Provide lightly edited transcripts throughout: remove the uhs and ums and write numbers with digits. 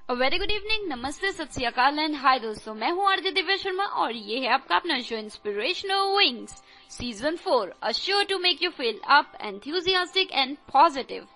Very good evening, नमस्ते, सत श्री अकाल एंड हाय दोस्तों, मैं हूँ आरजे दिव्या शर्मा और ये है आपका अपना show inspirational wings season 4, a show to make you feel up, enthusiastic and positive.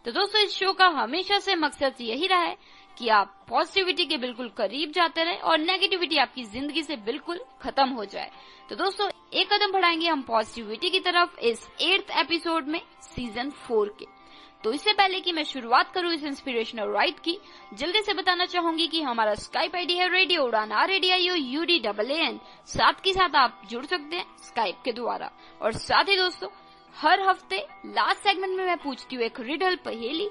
तो दोस्तों, इस शो का हमेशा से मकसद यही रहा है कि आप पॉजिटिविटी के बिल्कुल करीब जाते रहे और नेगेटिविटी आपकी जिंदगी से बिल्कुल खत्म हो जाए। तो दोस्तों, एक कदम बढ़ाएंगे हम पॉजिटिविटी की तरफ इस 8th एपिसोड में सीजन 4 के। तो इससे पहले कि मैं शुरुआत करूं इस इंस्पिरेशनल राइड की, जल्दी से बताना चाहूंगी कि हमारा स्काइप आईडी है रेडियो उड़ान RADIOUDAAN। साथ ही साथ आप जुड़ सकते हैं स्काइप के द्वारा। और साथ ही दोस्तों, हर हफ्ते लास्ट सेगमेंट में मैं पूछती हूँ एक रिडल पहेली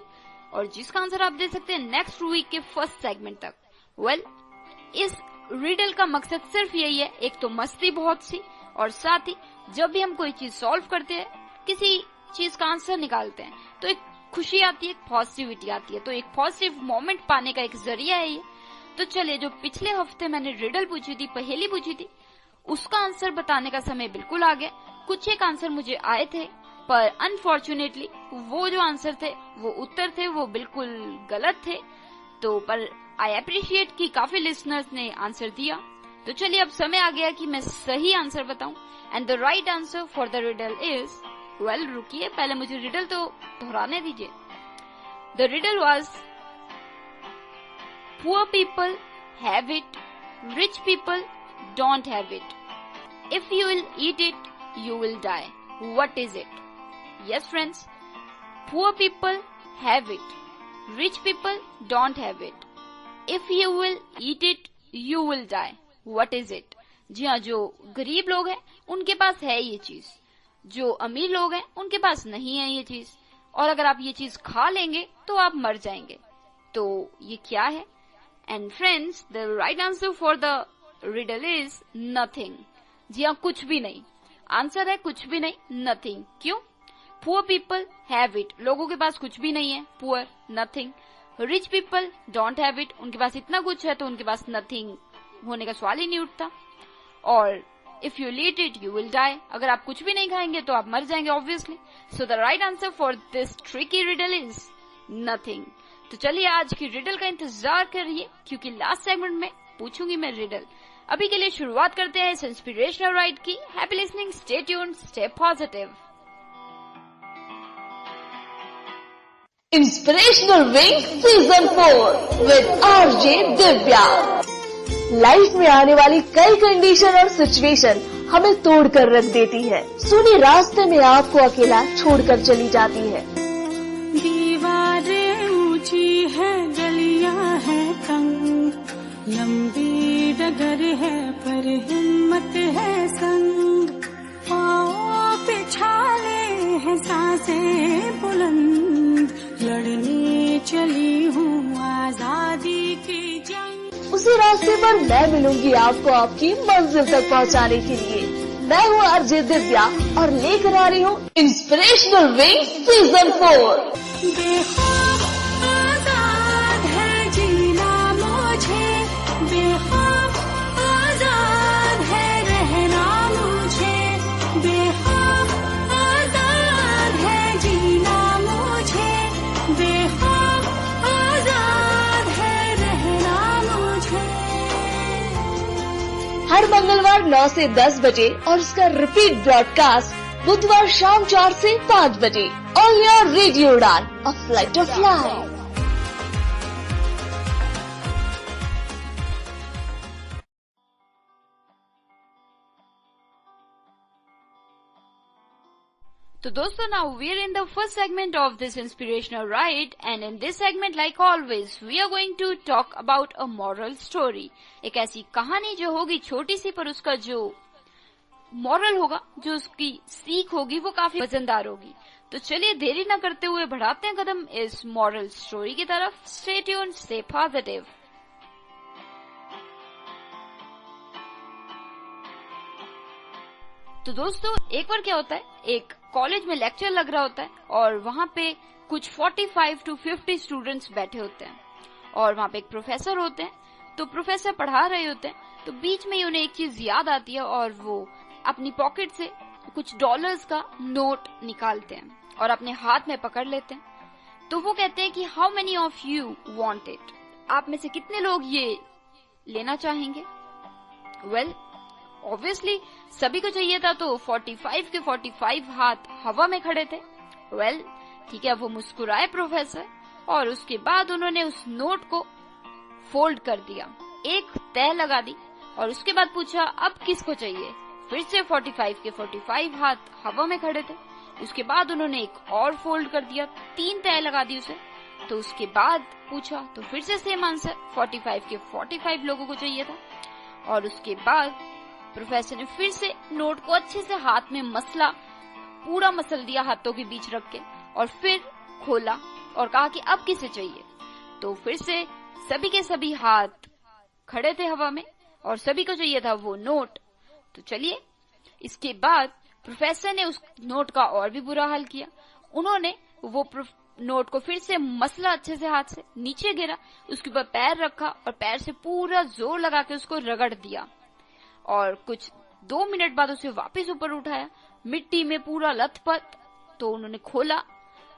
और जिसका आंसर आप दे सकते हैं नेक्स्ट वीक के फर्स्ट सेगमेंट तक। वेल, इस रिडल का मकसद सिर्फ यही है, एक तो मस्ती बहुत सी, और साथ ही जब भी हम कोई चीज सॉल्व करते हैं, किसी चीज का आंसर निकालते हैं, तो एक खुशी आती है, एक पॉजिटिविटी आती है। तो एक पॉजिटिव मोमेंट पाने का एक जरिया है ये। तो चलिए, जो पिछले हफ्ते मैंने रिडल पूछी थी, पहेली पूछी थी, उसका आंसर बताने का समय बिल्कुल आ गया। कुछ एक आंसर मुझे आए थे, पर अनफॉर्चुनेटली वो जो आंसर थे, वो उत्तर थे, वो बिल्कुल गलत थे। तो पर आई अप्रिशिएट कि काफी लिसनर्स ने आंसर दिया। तो चलिए, अब समय आ गया कि मैं सही आंसर बताऊं। And the right answer for the riddle is, well रुकिए, पहले मुझे रिडल तो दोहराने दीजिए। The riddle was, poor people have it, rich people don't have it. If you will eat it, you will die. What is it? Yes friends, poor people have it, rich people don't have it. If you will eat it, you will die. What is it? जी हाँ, जो गरीब लोग हैं उनके पास है ये चीज, जो अमीर लोग हैं उनके पास नहीं है ये चीज, और अगर आप ये चीज खा लेंगे तो आप मर जाएंगे। तो ये क्या है? And friends, the right answer for the riddle is nothing. जी हाँ, कुछ भी नहीं। आंसर है कुछ भी नहीं, नथिंग। क्यों? पुअर पीपल हैव इट, लोगों के पास कुछ भी नहीं है, poor, nothing. Rich people don't have it, उनके पास इतना कुछ है तो उनके पास नथिंग होने का सवाल ही नहीं उठता। और if you eat it, you will die, अगर आप कुछ भी नहीं खाएंगे तो आप मर जाएंगे obviously. So the right answer for this tricky riddle is nothing. तो चलिए, आज की रिडल का इंतजार करिए, क्योंकि लास्ट सेगमेंट में पूछूंगी मैं रिडल। अभी के लिए शुरुआत करते हैं इस इंस्पिरेशनल राइड की। Happy listening, stay tuned, stay positive. Inspirational wing season 4 with RJ Divya. Life में आने वाली कई कंडीशन और सिचुएशन हमें तोड़कर रख देती है। सुनी रास्ते में आपको अकेला छोड़कर चली जाती है। दीवारें ऊंची है, गलियां है तंग, लंबी डगर है पर हिम्मत है संग। पाँव पे छाले हैं, सांसें बुलंद, लड़ने चली हूँ आजादी की जंग। उसी रास्ते पर मैं मिलूंगी आपको आपकी मंजिल तक पहुंचाने के लिए। मैं हूँ RJ दिव्या और लेकर आ रही हूँ इंस्पिरेशनल विंग सीजन 4। बेखौफ आजाद है जीना मुझे, बेखौफ आजाद है रहना मुझे, बेखौफ आजाद है जीना मुझे, बेखौफ आजाद है रहना मुझे। हर मंगलवार 9 से 10 बजे और उसका रिपीट ब्रॉडकास्ट बुधवार शाम 4 से 5 बजे। ऑन योर रेडियो उड़ान, अ फ्लाइट ऑफ लाइफ। तो दोस्तों, now we are in the first segment of this inspirational ride, and in this segment, like always, we are going to talk about a moral story. एक ऐसी कहानी जो होगी छोटी सी, पर उसका जो मॉरल होगा, जो उसकी सीख होगी, वो काफी वजनदार होगी। तो चलिए, देरी न करते हुए बढ़ाते हैं कदम इस मॉरल स्टोरी की तरफ। Stay tuned, stay positive. तो दोस्तों, एक बार क्या होता है, एक कॉलेज में लेक्चर लग रहा होता है और वहाँ पे कुछ 45 to 50 स्टूडेंट्स बैठे होते हैं और वहाँ पे एक प्रोफेसर होते हैं। तो प्रोफेसर पढ़ा रहे होते हैं, तो बीच में ही उन्हें एक चीज याद आती है और वो अपनी पॉकेट से कुछ डॉलर्स का नोट निकालते हैं और अपने हाथ में पकड़ लेते हैं। तो वो कहते हैं कि how many of you want it. आप में से कितने लोग ये लेना चाहेंगे? वेल, ऑब्वियसली सभी को चाहिए था, तो 45 के 45 हाथ हवा में खड़े थे। वेल, ठीक है, वो मुस्कुराए प्रोफेसर, और उसके बाद उन्होंने उस नोट को फोल्ड कर दिया, एक तह लगा दी, और उसके बाद पूछा अब किसको चाहिए। फिर से 45 के 45 हाथ हवा में खड़े थे। उसके बाद उन्होंने एक और फोल्ड कर दिया, 3 तह लगा दी उसे। तो उसके बाद पूछा, तो फिर से सेम आंसर, 45 के 45 लोगों को चाहिए था। और उसके बाद प्रोफेसर ने फिर से नोट को अच्छे से हाथ में मसला, पूरा मसल दिया हाथों के बीच रख के, और फिर खोला और कहा कि अब किसे चाहिए। तो फिर से सभी के सभी हाथ खड़े थे हवा में, और सभी को चाहिए था वो नोट। तो चलिए, इसके बाद प्रोफेसर ने उस नोट का और भी बुरा हाल किया। उन्होंने वो नोट को फिर से मसला अच्छे से, हाथ से नीचे गिरा, उसके ऊपर पैर रखा और पैर से पूरा जोर लगा के उसको रगड़ दिया, और कुछ 2 मिनट बाद उसे वापस ऊपर उठाया, मिट्टी में पूरा लथपथ। तो उन्होंने खोला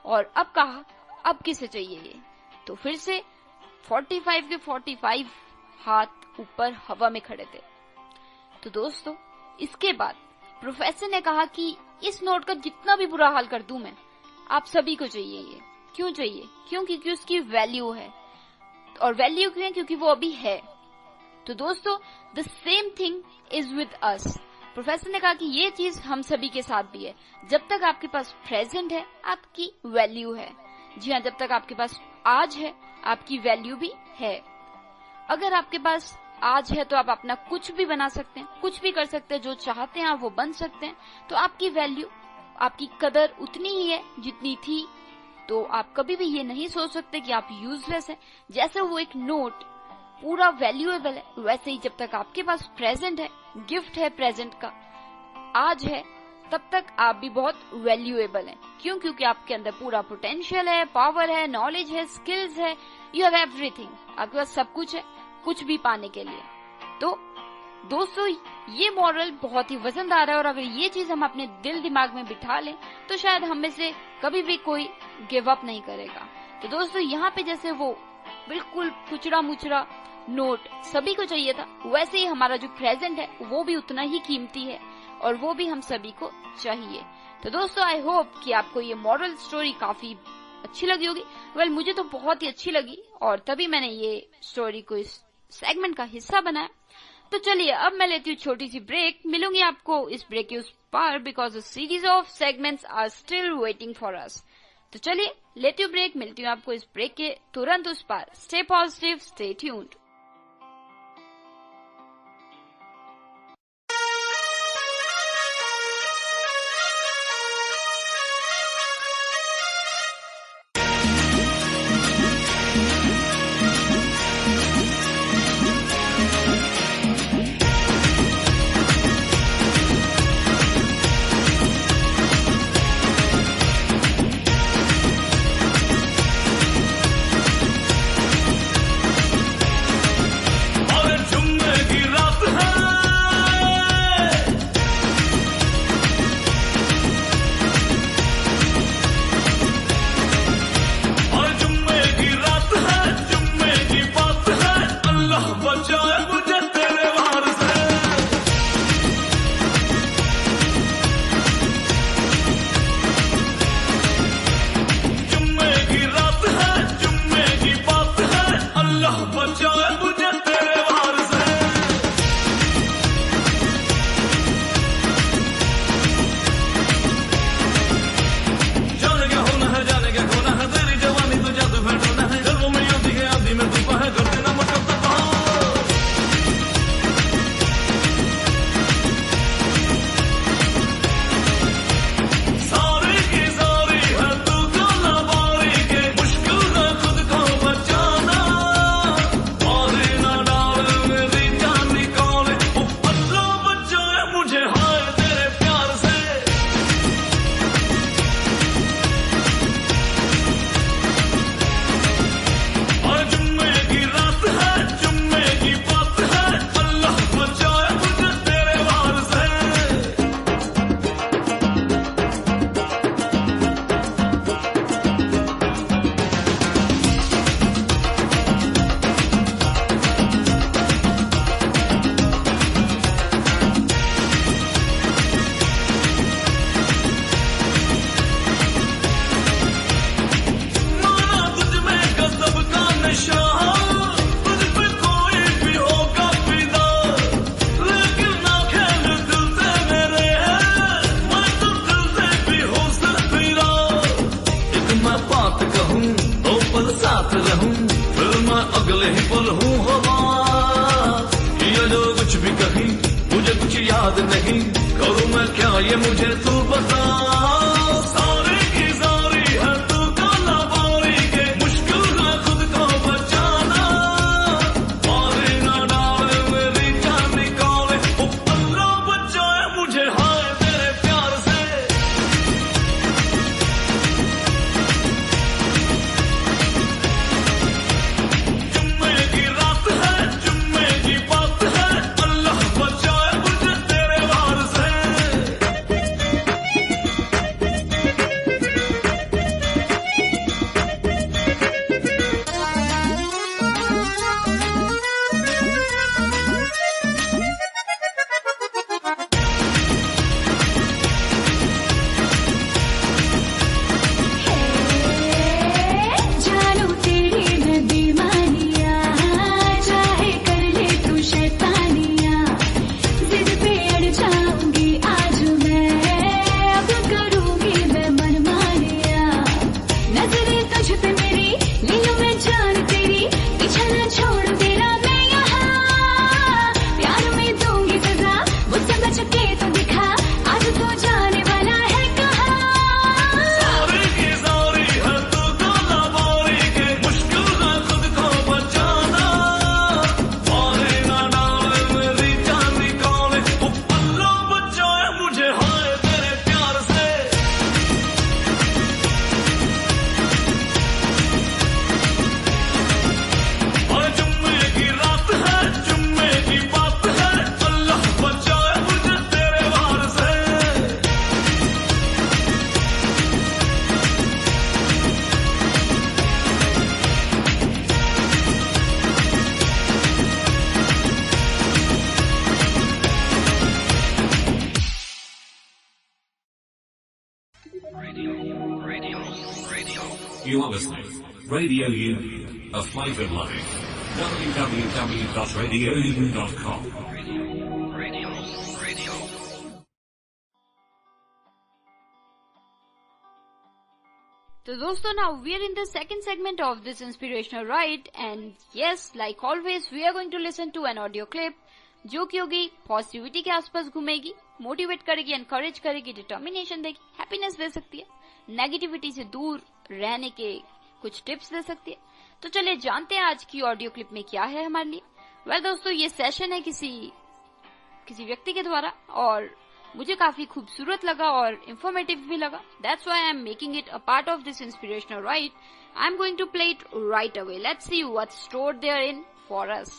और अब कहा अब किसे चाहिए ये। तो फिर से 45 के 45 हाथ ऊपर हवा में खड़े थे। तो दोस्तों, इसके बाद प्रोफेसर ने कहा कि इस नोट का जितना भी बुरा हाल कर दूं मैं, आप सभी को चाहिए ये। क्यों चाहिए? क्योंकि उसकी वैल्यू है। और वैल्यू क्यों है? क्योंकि वो अभी है। तो दोस्तों, the same thing is with us. Professor ने कहा कि ये चीज हम सभी के साथ भी है। जब तक आपके पास प्रेजेंट है, आपकी वैल्यू है। जी हाँ, जब तक आपके पास आज है, आपकी वैल्यू भी है। अगर आपके पास आज है तो आप अपना कुछ भी बना सकते हैं, कुछ भी कर सकते हैं, जो चाहते हैं आप वो बन सकते हैं। तो आपकी वैल्यू, आपकी कदर उतनी ही है जितनी थी। तो आप कभी भी ये नहीं सोच सकते कि आप यूजलेस हैं। जैसे वो एक नोट पूरा वैल्यूएबल है, वैसे ही जब तक आपके पास प्रेजेंट है, गिफ्ट है प्रेजेंट का, आज है, तब तक आप भी बहुत वैल्यूएबल हैं। क्यों? क्योंकि आपके अंदर पूरा पोटेंशियल है, पावर है, नॉलेज है, स्किल्स है, यू हैव एवरीथिंग। आपके पास सब कुछ है कुछ भी पाने के लिए। तो दोस्तों, ये मॉरल बहुत ही वजनदार है, और अगर ये चीज हम अपने दिल दिमाग में बिठा लें तो शायद हम में से कभी भी कोई गिव अप नहीं करेगा। तो दोस्तों, यहाँ पे जैसे वो बिल्कुल कुचड़ा मुचड़ा नोट सभी को चाहिए था, वैसे ही हमारा जो प्रेजेंट है वो भी उतना ही कीमती है, और वो भी हम सभी को चाहिए। तो दोस्तों, आई होप कि आपको ये मॉरल स्टोरी काफी अच्छी लगी होगी। वेल, मुझे तो बहुत ही अच्छी लगी, और तभी मैंने ये स्टोरी को इस सेगमेंट का हिस्सा बनाया। तो चलिए, अब मैं लेती हूँ छोटी सी ब्रेक। मिलूंगी आपको इस ब्रेक के उस पार, because a series of segments are still waiting for us. तो चलिए, लेती हूँ ब्रेक, मिलती हूँ आपको इस ब्रेक के तुरंत उस पार। Stay positive, stay tuned. नहीं, करूँ मैं क्या ये मुझे तू बता। सारी की सारी है तू काला बारी के, मुश्किल है खुद को बचाना। मारे ना डाले मेरी जान निकाले, ओ अल्लाह बचाए मुझे हाय तेरे प्यार से। जुम्मे की रात है, जुम्मे की बात है, अल्लाह बचाए मुझे तेरे वार से। जानू तेरी मैं दीवानिया, चाहे कर ले तू शैतानिया, जिद पे अड़ जाऊंगी आज मैं, अब करूंगी मैं मनमानिया। नजरें तुझ पे मेरी, ले लूं मैं जान तेरी, पीछा न छोड़ तेरा मैं यहाँ, प्यार में दूंगी सजा, मुझसे बच के तो दिखा, आज तो जाने वाला है कहाँ। सारी की सारी है तू काला बारी के, मुश्किल है खुद को बचाना। मारे ना डाले मेरी जान निकाले, ओ अल्लाह बचाए मुझे हाय तेरे प्यार से। और जुम्मे की रात है, जुम्मे की बात है, अल्लाह बचाए मुझे तेरे वार से। You are listening. Radio U, a flavored life. www.radioudaan.com. तो दोस्तों, now we are in the second segment of this inspirational ride, and yes, like always, we are going to listen to an audio clip जो कि होगी positivity के आसपास घूमेगी, motivate करेगी, encourage करेगी, डिटर्मिनेशन देगी, हैप्पीनेस दे सकती है, नेगेटिविटी से दूर रहने के कुछ टिप्स दे सकती है। तो चलिए जानते हैं आज की ऑडियो क्लिप में क्या है हमारे लिए। वेल दोस्तों, ये सेशन है किसी व्यक्ति के द्वारा और मुझे काफी खूबसूरत लगा और इंफॉर्मेटिव भी लगा। That's why I am making it a part of this inspirational ride. I am going to play it right away. Let's see what's stored there in for us.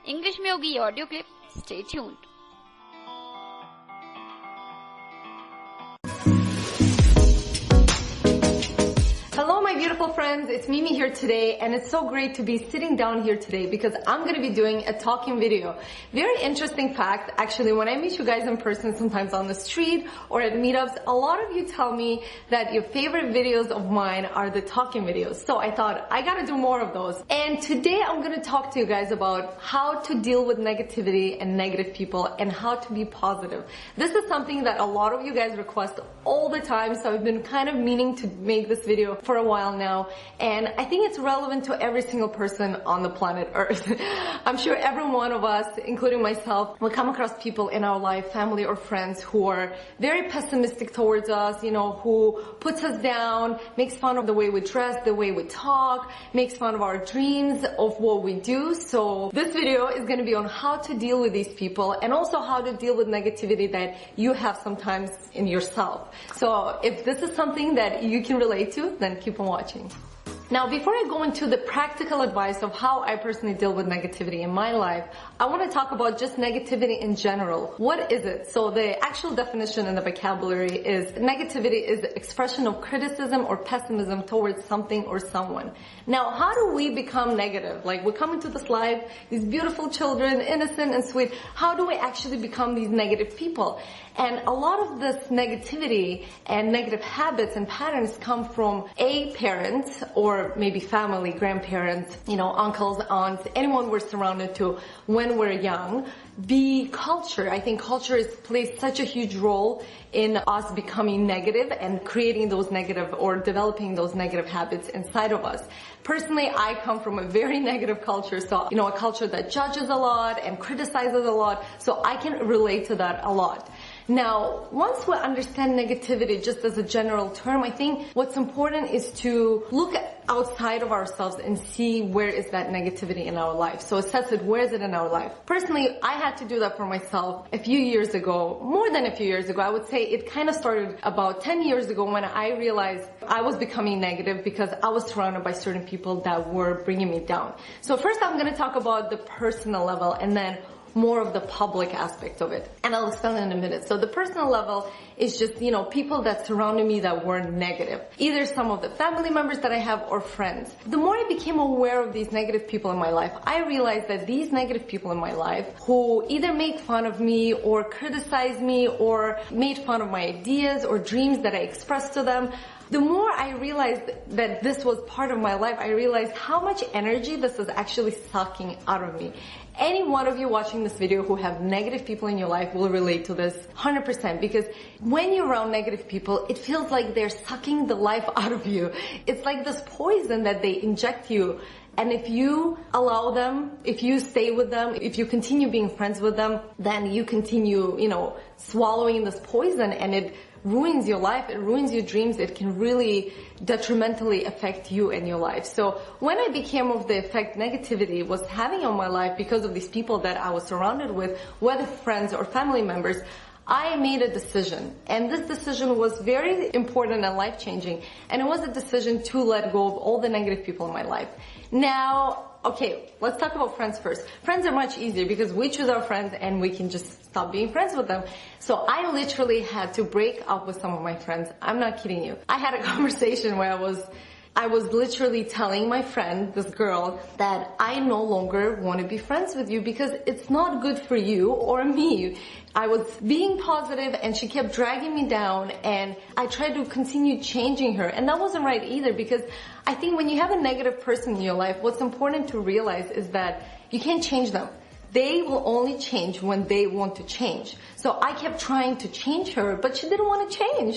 English में होगी ये audio clip. Stay tuned. Hello, my beautiful friends. It's Mimi here today, and it's so great to be sitting down here today because I'm going to be doing a talking video. Very interesting fact, actually, when I meet you guys in person, sometimes on the street or at meetups, a lot of you tell me that your favorite videos of mine are the talking videos. So I thought I got to do more of those. And today I'm going to talk to you guys about how to deal with negativity and negative people and how to be positive. This is something that a lot of you guys request all the time, so I've been kind of meaning to make this video for a while now, and I think it's relevant to every single person on the planet Earth. I'm sure every one of us, including myself, will come across people in our life, family or friends, who are very pessimistic towards us, who puts us down, makes fun of the way we dress, the way we talk, makes fun of our dreams, of what we do. So this video is going to be on how to deal with these people and also how to deal with negativity that you have sometimes in yourself. So if this is something that you can relate to, then keep on watching. Now, before I go into the practical advice of how I personally deal with negativity in my life, I want to talk about just negativity in general. What is it? So the actual definition in the vocabulary is negativity is the expression of criticism or pessimism towards something or someone. Now, how do we become negative? Like, we come into this life, these beautiful children, innocent and sweet. How do we actually become these negative people? And a lot of this negativity and negative habits and patterns come from a parent or maybe family, grandparents, uncles, aunts, anyone we're surrounded to when we're young. The culture, I think culture plays such a huge role in us becoming negative and creating those negative or developing those negative habits inside of us. Personally, I come from a very negative culture, so, a culture that judges a lot and criticizes a lot, so I can relate to that a lot. Now, once we understand negativity just as a general term, I think what's important is to look outside of ourselves and see where is that negativity in our life. So assess it, where is it in our life? Personally, I had to do that for myself a few years ago, more than a few years ago. I would say it kind of started about 10 years ago when I realized I was becoming negative because I was surrounded by certain people that were bringing me down. So first I'm going to talk about the personal level and then more of the public aspect of it. And I'll explain in a minute. So the personal level is just, people that surrounded me that were negative. Either some of the family members that I have or friends. The more I became aware of these negative people in my life, I realized that these negative people in my life who either made fun of me or criticized me or made fun of my ideas or dreams that I expressed to them, the more I realized that this was part of my life, I realized how much energy this is actually sucking out of me. Any one of you watching this video who have negative people in your life will relate to this 100%, because when you're around negative people, it feels like they're sucking the life out of you. It's like this poison that they inject you. And if you allow them, if you stay with them, if you continue being friends with them, then you continue, swallowing this poison, and it ruins your life, it ruins your dreams, it can really detrimentally affect you and your life. So when I became of the effect negativity was having on my life because of these people that I was surrounded with, whether friends or family members, I made a decision. And this decision was very important and life-changing. And it was a decision to let go of all the negative people in my life. Now, okay, let's talk about friends first. Friends are much easier because we choose our friends and we can just stop being friends with them. So I literally had to break up with some of my friends. I'm not kidding you. I had a conversation where I was literally telling my friend, this girl, that I no longer want to be friends with you because it's not good for you or me. I was being positive and she kept dragging me down, and I tried to continue changing her, and that wasn't right either, because I think when you have a negative person in your life, what's important to realize is that you can't change them. They will only change when they want to change. So I kept trying to change her, but she didn't want to change.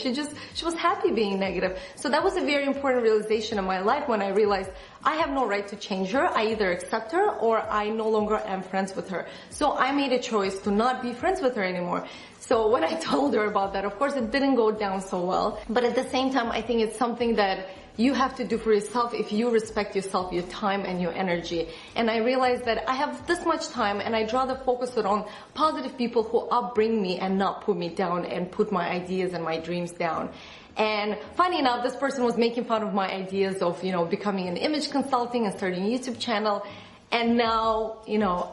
She was happy being negative. So that was a very important realization in my life when I realized I have no right to change her. I either accept her or I no longer am friends with her. So I made a choice to not be friends with her anymore. So when I told her about that, of course it didn't go down so well. But at the same time, I think it's something that you have to do for yourself if you respect yourself, your time and your energy. And I realized that I have this much time and I'd rather focus it on positive people who upbring me and not put me down and put my ideas and my dreams down. And funny enough, this person was making fun of my ideas of, becoming an image consulting and starting a YouTube channel. And now,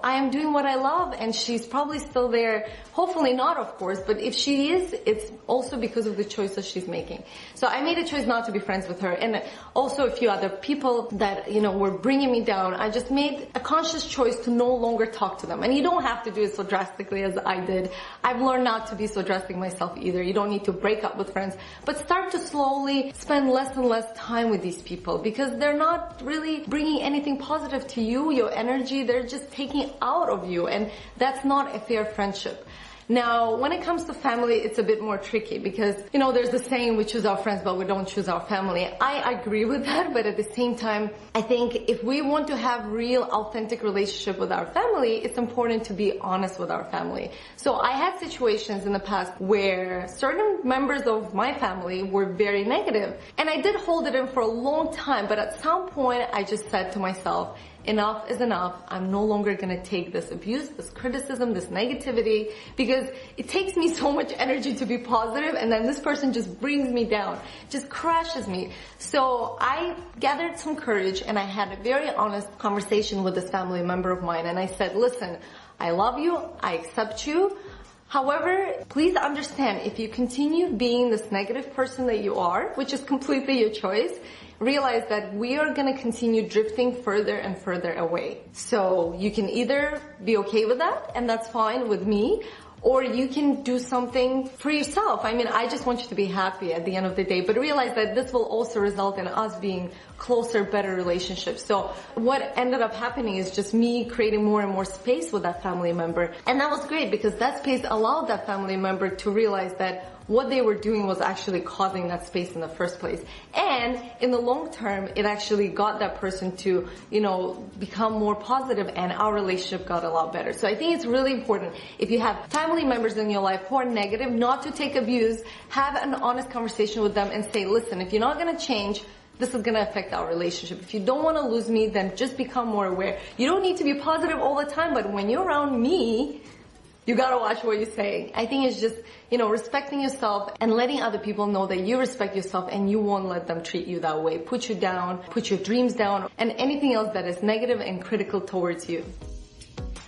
I am doing what I love, and she's probably still there. Hopefully not, of course, but if she is, it's also because of the choices she's making. So I made a choice not to be friends with her, and also a few other people that, were bringing me down. I just made a conscious choice to no longer talk to them. And you don't have to do it so drastically as I did. I've learned not to be so drastic myself either. You don't need to break up with friends, but start to slowly spend less and less time with these people, because they're not really bringing anything positive to you, your energy, they're just taking out of you, and that's not a fair friendship. Now, when it comes to family, it's a bit more tricky because, there's the saying, we choose our friends, but we don't choose our family. I agree with that, but at the same time, I think if we want to have real, authentic relationship with our family, it's important to be honest with our family. So I had situations in the past where certain members of my family were very negative, and I did hold it in for a long time, but at some point, I just said to myself, enough is enough. I'm no longer going to take this abuse, this criticism, this negativity, because it takes me so much energy to be positive, and then this person just brings me down, just crashes me. So I gathered some courage and I had a very honest conversation with this family member of mine, and I said, listen, I love you, I accept you. However, please understand, if you continue being this negative person that you are, which is completely your choice, realize that we are going to continue drifting further and further away. So you can either be okay with that, and that's fine with me, or you can do something for yourself. I mean, I just want you to be happy at the end of the day, but realize that this will also result in us being closer, better relationships. So what ended up happening is just me creating more and more space with that family member. And that was great because that space allowed that family member to realize that what they were doing was actually causing that space in the first place. And in the long term, it actually got that person to, become more positive, and our relationship got a lot better. So I think it's really important, if you have family members in your life who are negative, not to take abuse, have an honest conversation with them and say, listen, if you're not going to change, this is going to affect our relationship. If you don't want to lose me, then just become more aware. You don't need to be positive all the time, but when you're around me, you gotta watch what you're saying. I think it's just, respecting yourself and letting other people know that you respect yourself and you won't let them treat you that way. Put you down, put your dreams down, and anything else that is negative and critical towards you.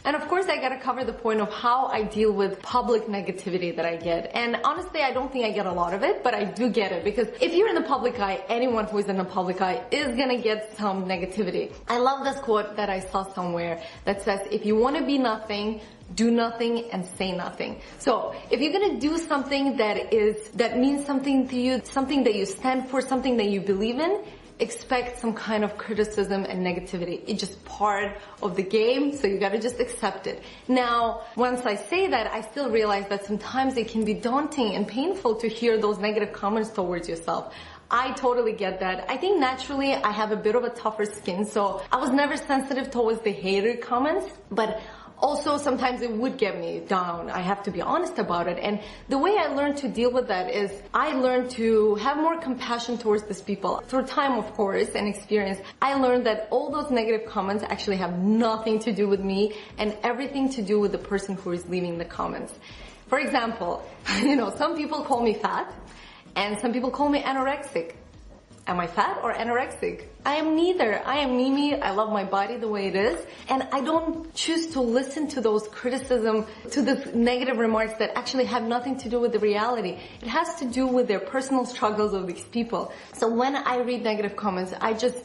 And of course, I gotta cover the point of how I deal with public negativity that I get. And honestly, I don't think I get a lot of it, but I do get it, because if you're in the public eye, anyone who is in the public eye is gonna get some negativity. I love this quote that I saw somewhere that says, if you wanna be nothing, do nothing and say nothing. So if you're gonna do something that means something to you, something that you stand for, something that you believe in, expect some kind of criticism and negativity. It's just part of the game, so you gotta just accept it. Now, once I say that, I still realize that sometimes it can be daunting and painful to hear those negative comments towards yourself. I totally get that. I think naturally I have a bit of a tougher skin, so I was never sensitive towards the hater comments, but also sometimes it would get me down. I have to be honest about it. And the way I learned to deal with that is I learned to have more compassion towards these people. Through time, of course, and experience, I learned that all those negative comments actually have nothing to do with me and everything to do with the person who is leaving the comments. For example, some people call me fat and some people call me anorexic. Am I fat or anorexic? I am neither. I am Mimi. I love my body the way it is. And I don't choose to listen to those criticism, to the negative remarks that actually have nothing to do with the reality. It has to do with their personal struggles of these people. So when I read negative comments, I just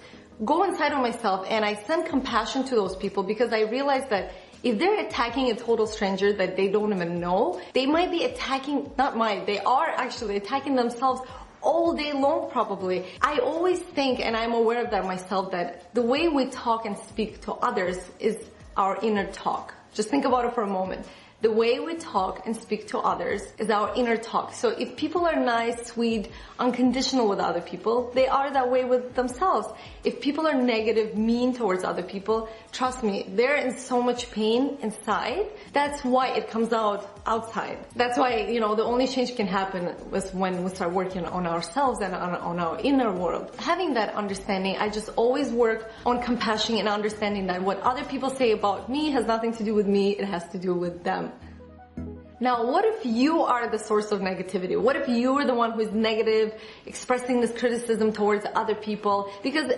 go inside of myself and I send compassion to those people, because I realize that if they're attacking a total stranger that they don't even know, they might be attacking, they are actually attacking themselves all day long probably. I always think, and I'm aware of that myself, that the way we talk and speak to others is our inner talk. Just think about it for a moment. The way we talk and speak to others is our inner talk. So if people are nice, sweet, unconditional with other people, they are that way with themselves. If people are negative, mean towards other people, trust me, they're in so much pain inside. That's why it comes out outside. That's why, the only change can happen is when we start working on ourselves and on our inner world. Having that understanding, I just always work on compassion and understanding that what other people say about me has nothing to do with me, it has to do with them. Now, what if you are the source of negativity? What if you are the one who is negative, expressing this criticism towards other people? Because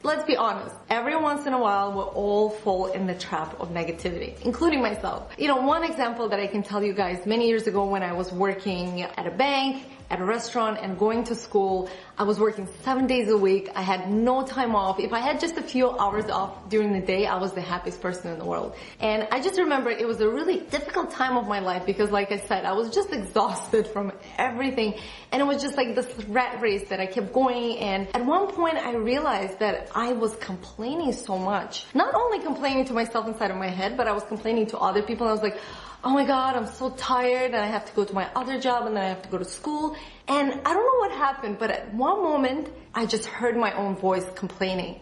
let's be honest, every once in a while we'll all fall in the trap of negativity, including myself. One example that I can tell you guys, many years ago when I was working at a bank, at a restaurant, and going to school, I was working 7 days a week. I had no time off. If I had just a few hours off during the day, I was the happiest person in the world. And I just remember it was a really difficult time of my life because, like I said, I was just exhausted from everything. And it was just like this rat race that I kept going. And at one point I realized that I was complaining so much. Not only complaining to myself inside of my head, but I was complaining to other people. I was like, oh my God, I'm so tired and I have to go to my other job and then I have to go to school. And I don't know what happened, but at one moment I just heard my own voice complaining.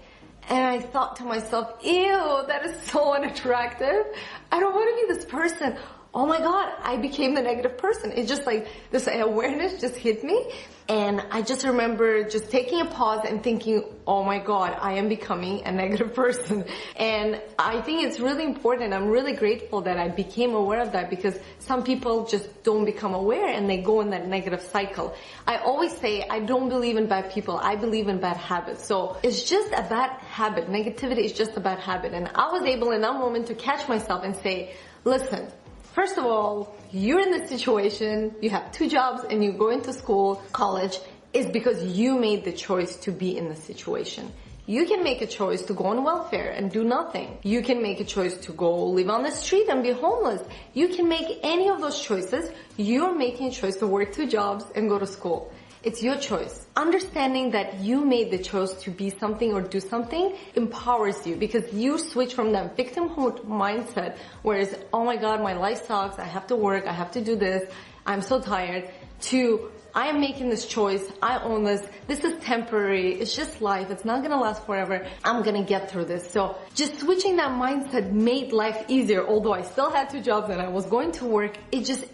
And I thought to myself, ew, that is so unattractive. I don't want to be this person. Oh my God, I became the negative person. It's just like this awareness just hit me. And I just remember just taking a pause and thinking, oh my God, I am becoming a negative person. And I think it's really important. I'm really grateful that I became aware of that, because some people just don't become aware and they go in that negative cycle. I always say I don't believe in bad people. I believe in bad habits. So it's just a bad habit. Negativity is just a bad habit. And I was able in that moment to catch myself and say, listen, first of all, you're in this situation, you have 2 jobs and you go into school, college, is because you made the choice to be in this situation. You can make a choice to go on welfare and do nothing. You can make a choice to go live on the street and be homeless. You can make any of those choices. You're making a choice to work 2 jobs and go to school. It's your choice. Understanding that you made the choice to be something or do something empowers you, because you switch from that victimhood mindset, whereas, oh my God, my life sucks, I have to work, I have to do this, I'm so tired, to I am making this choice, I own this is temporary, it's just life, it's not gonna last forever, I'm gonna get through this. So just switching that mindset made life easier. Although I still had 2 jobs and I was going to work,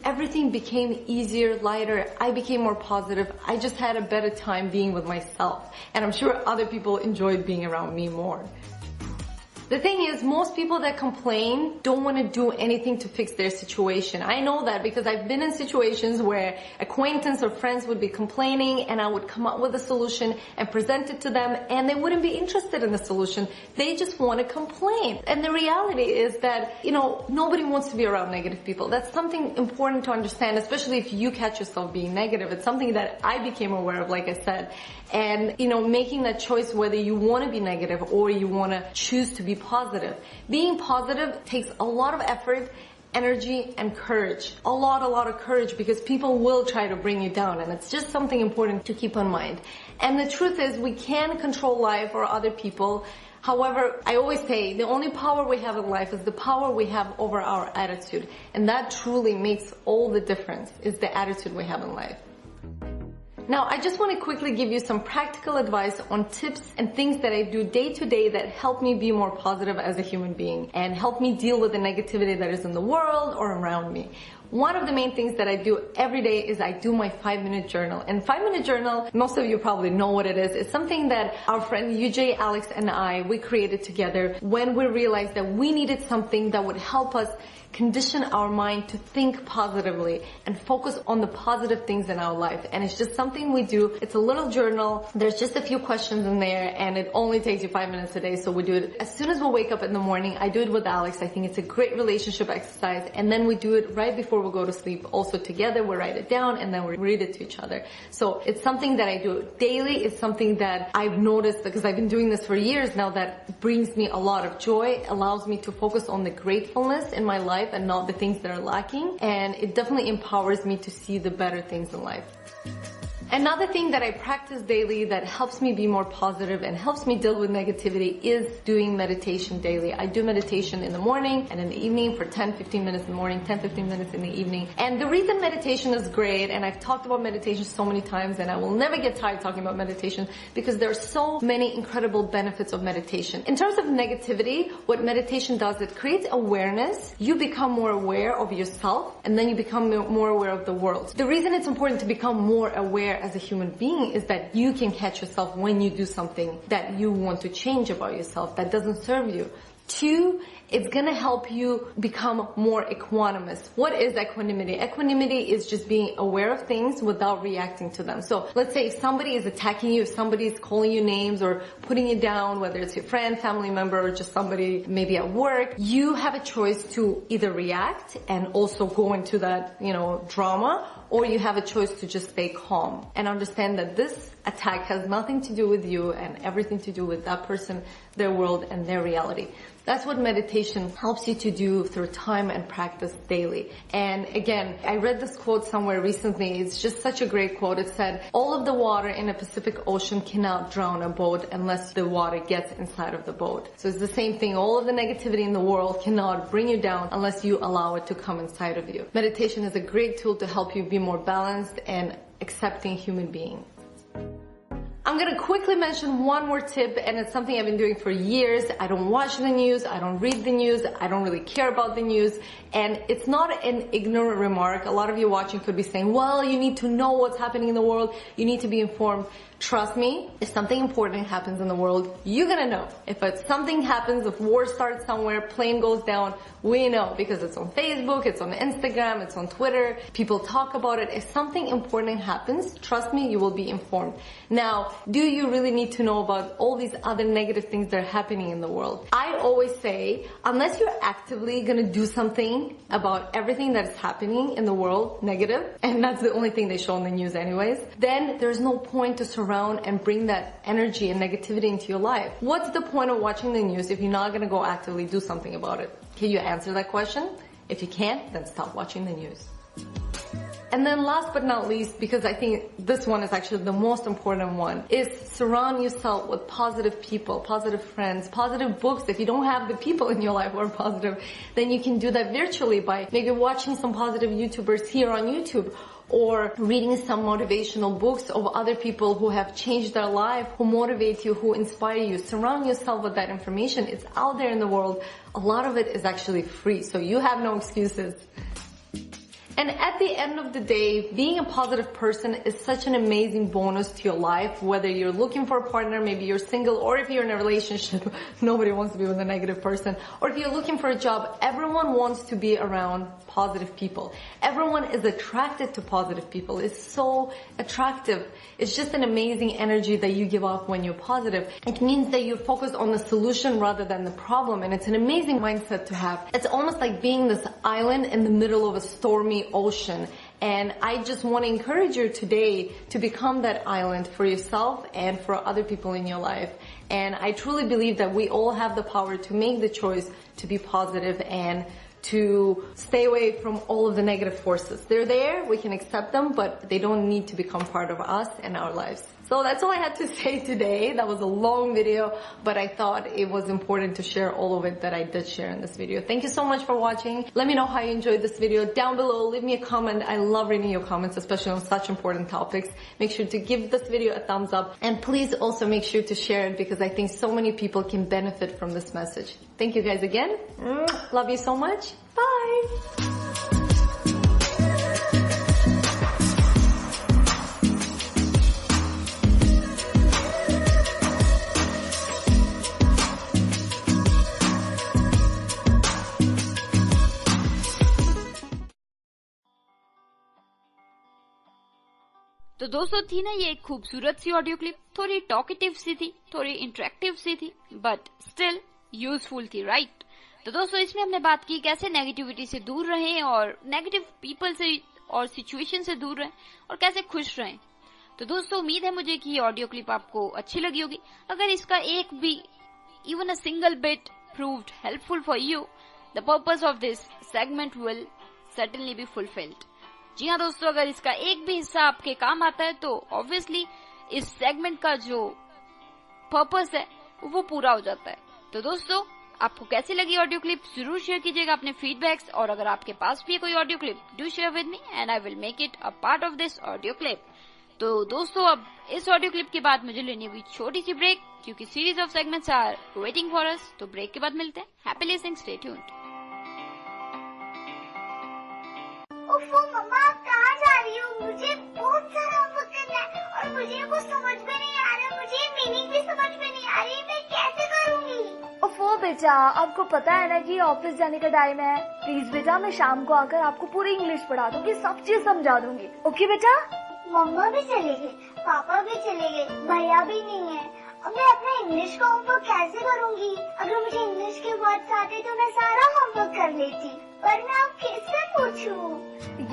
everything became easier, lighter, I became more positive, I just had a better time being with myself. And I'm sure other people enjoyed being around me more. The thing is, most people that complain don't want to do anything to fix their situation. I know that because I've been in situations where acquaintance or friends would be complaining and I would come up with a solution and present it to them, and they wouldn't be interested in the solution. They just want to complain. And the reality is that, nobody wants to be around negative people. That's something important to understand, especially if you catch yourself being negative. It's something that I became aware of, like I said. And, making that choice whether you want to be negative or you want to choose to be positive. Being positive takes a lot of effort, energy, and courage. A lot of courage, because people will try to bring you down, and it's just something important to keep in mind. And the truth is, we can control life or other people. However, I always say the only power we have in life is the power we have over our attitude. And that truly makes all the difference, is the attitude we have in life. Now, I just want to quickly give you some practical advice on tips and things that I do day to day that help me be more positive as a human being and help me deal with the negativity that is in the world or around me. One of the main things that I do every day is I do my 5-minute journal. And 5-minute journal, most of you probably know what it is. It's something that our friend UJ, Alex, and we created together when we realized that we needed something that would help us condition our mind to think positively and focus on the positive things in our life. And it's just something we do. It's a little journal. There's just a few questions in there, and it only takes you 5 minutes a day. So we do it as soon as we wake up in the morning. I do it with Alex. I think it's a great relationship exercise. And then we do it right before we go to sleep. Also together, we write it down and then we read it to each other. So it's something that I do daily. It's something that I've noticed, because I've been doing this for years now, that brings me a lot of joy, allows me to focus on the gratefulness in my life and not the things that are lacking, and it definitely empowers me to see the better things in life. Another thing that I practice daily that helps me be more positive and helps me deal with negativity is doing meditation daily. I do meditation in the morning and in the evening for 10-15 minutes in the morning, 10-15 minutes in the evening. And the reason meditation is great, and I've talked about meditation so many times and I will never get tired talking about meditation, because there are so many incredible benefits of meditation. In terms of negativity, what meditation does, it creates awareness. You become more aware of yourself, and then you become more aware of the world. The reason it's important to become more aware as a human being is that you can catch yourself when you do something that you want to change about yourself that doesn't serve you. 2, it's gonna help you become more equanimous. What is equanimity? Equanimity is just being aware of things without reacting to them. So let's say if somebody is attacking you, if somebody is calling you names or putting you down, whether it's your friend, family member, or just somebody maybe at work, you have a choice to either react and also go into that, drama, or you have a choice to just stay calm and understand that this attack has nothing to do with you and everything to do with that person, their world, and their reality. That's what meditation helps you to do through time and practice daily. And again, I read this quote somewhere recently. It's just such a great quote. It said, all of the water in a Pacific Ocean cannot drown a boat unless the water gets inside of the boat. So it's the same thing. All of the negativity in the world cannot bring you down unless you allow it to come inside of you. Meditation is a great tool to help you be more balanced and accepting human being. I'm gonna quickly mention one more tip, and it's something I've been doing for years. I don't watch the news, I don't read the news, I don't really care about the news, and it's not an ignorant remark. A lot of you watching could be saying, well, you need to know what's happening in the world, you need to be informed. Trust me, if something important happens in the world, you're gonna know. If something happens, if war starts somewhere, plane goes down, we know, because it's on Facebook, it's on Instagram, it's on Twitter, people talk about it. If something important happens, trust me, you will be informed. Now, Do you really need to know about all these other negative things that are happening in the world? I always say, unless you're actively gonna do something about everything that is happening in the world, negative, and that's the only thing they show on the news anyways, then there's no point to surround and bring that energy and negativity into your life. What's the point of watching the news if you're not gonna go actively do something about it? Can you answer that question? If you can't, then stop watching the news. And then last but not least, because I think this one is actually the most important one, is surround yourself with positive people, positive friends, positive books. If you don't have the people in your life who are positive, then you can do that virtually by maybe watching some positive YouTubers here on YouTube, or reading some motivational books of other people who have changed their life, who motivate you, who inspire you. Surround yourself with that information. It's out there in the world. A lot of it is actually free, so you have no excuses. And at the end of the day, being a positive person is such an amazing bonus to your life, whether you're looking for a partner, maybe you're single, or if you're in a relationship, nobody wants to be with a negative person, or if you're looking for a job, everyone wants to be around positive people. Everyone is attracted to positive people. It's so attractive. It's just an amazing energy that you give off when you're positive. It means that you're focused on the solution rather than the problem, and it's an amazing mindset to have. It's almost like being this island in the middle of a stormy ocean. And I just want to encourage you today to become that island for yourself and for other people in your life. And I truly believe that we all have the power to make the choice to be positive and to stay away from all of the negative forces. They're there, we can accept them, but they don't need to become part of us and our lives. So that's all I had to say today. That was a long video, but I thought it was important to share all of it that I did share in this video. Thank you so much for watching. Let me know how you enjoyed this video down below. Leave me a comment. I love reading your comments, especially on such important topics. Make sure to give this video a thumbs up, and please also make sure to share it because I think so many people can benefit from this message. Thank you guys again. Love you so much. Bye. तो दोस्तों थी ना ये एक खूबसूरत सी audio clip, थोड़ी talkative सी थी, थोड़ी इंटरेक्टिव सी थी, बट स्टिल यूजफुल थी, राइट? तो दोस्तों इसमें हमने बात की कैसे नेगेटिविटी से दूर रहें और नेगेटिव पीपल से और सिचुएशन से दूर रहें और कैसे खुश रहें। तो दोस्तों उम्मीद है मुझे कि ये ऑडियो क्लिप आपको अच्छी लगी होगी। अगर इसका एक भी even a single bit proved helpful for you, the purpose of this segment will certainly be fulfilled. जी हाँ दोस्तों, अगर इसका एक भी हिस्सा आपके काम आता है तो ऑब्वियसली इस सेगमेंट का जो पर्पस है वो पूरा हो जाता है। तो दोस्तों आपको कैसी लगी ऑडियो क्लिप जरूर शेयर कीजिएगा अपने फीडबैक्स, और अगर आपके पास भी कोई audio clip do share with me and I will make it a part of this audio clip. तो दोस्तों अब इस ऑडियो क्लिप के बाद मुझे लेनी हुई छोटी सी ब्रेक, क्योंकि series of segments are waiting for us. तो ब्रेक के बाद मिलते हैं। Happy listening, stay tuned. ओफो मम्मा, आप कहाँ जा रही हो? मुझे बहुत सारा होमवर्क करना है और मुझे वो समझ में नहीं आ रहा, मुझे मीनिंग भी समझ में नहीं आ रही, मैं कैसे करूँगी? ओफो बेटा, आपको पता है ना कि ऑफिस जाने का टाइम है। प्लीज बेटा, मैं शाम को आकर आपको पूरी इंग्लिश पढ़ा दूंगी, सब चीज समझा दूंगी। ओके बेटा? मम्मा भी चले गए, पापा भी चले गए, भैया भी नहीं है। अब मैं अपना इंग्लिश का होमवर्क कैसे करूँगी? अगर मुझे इंग्लिश के वर्ड्स आते तो मैं सारा होमवर्क कर लेती, पर मैं अब किससे पूछूं?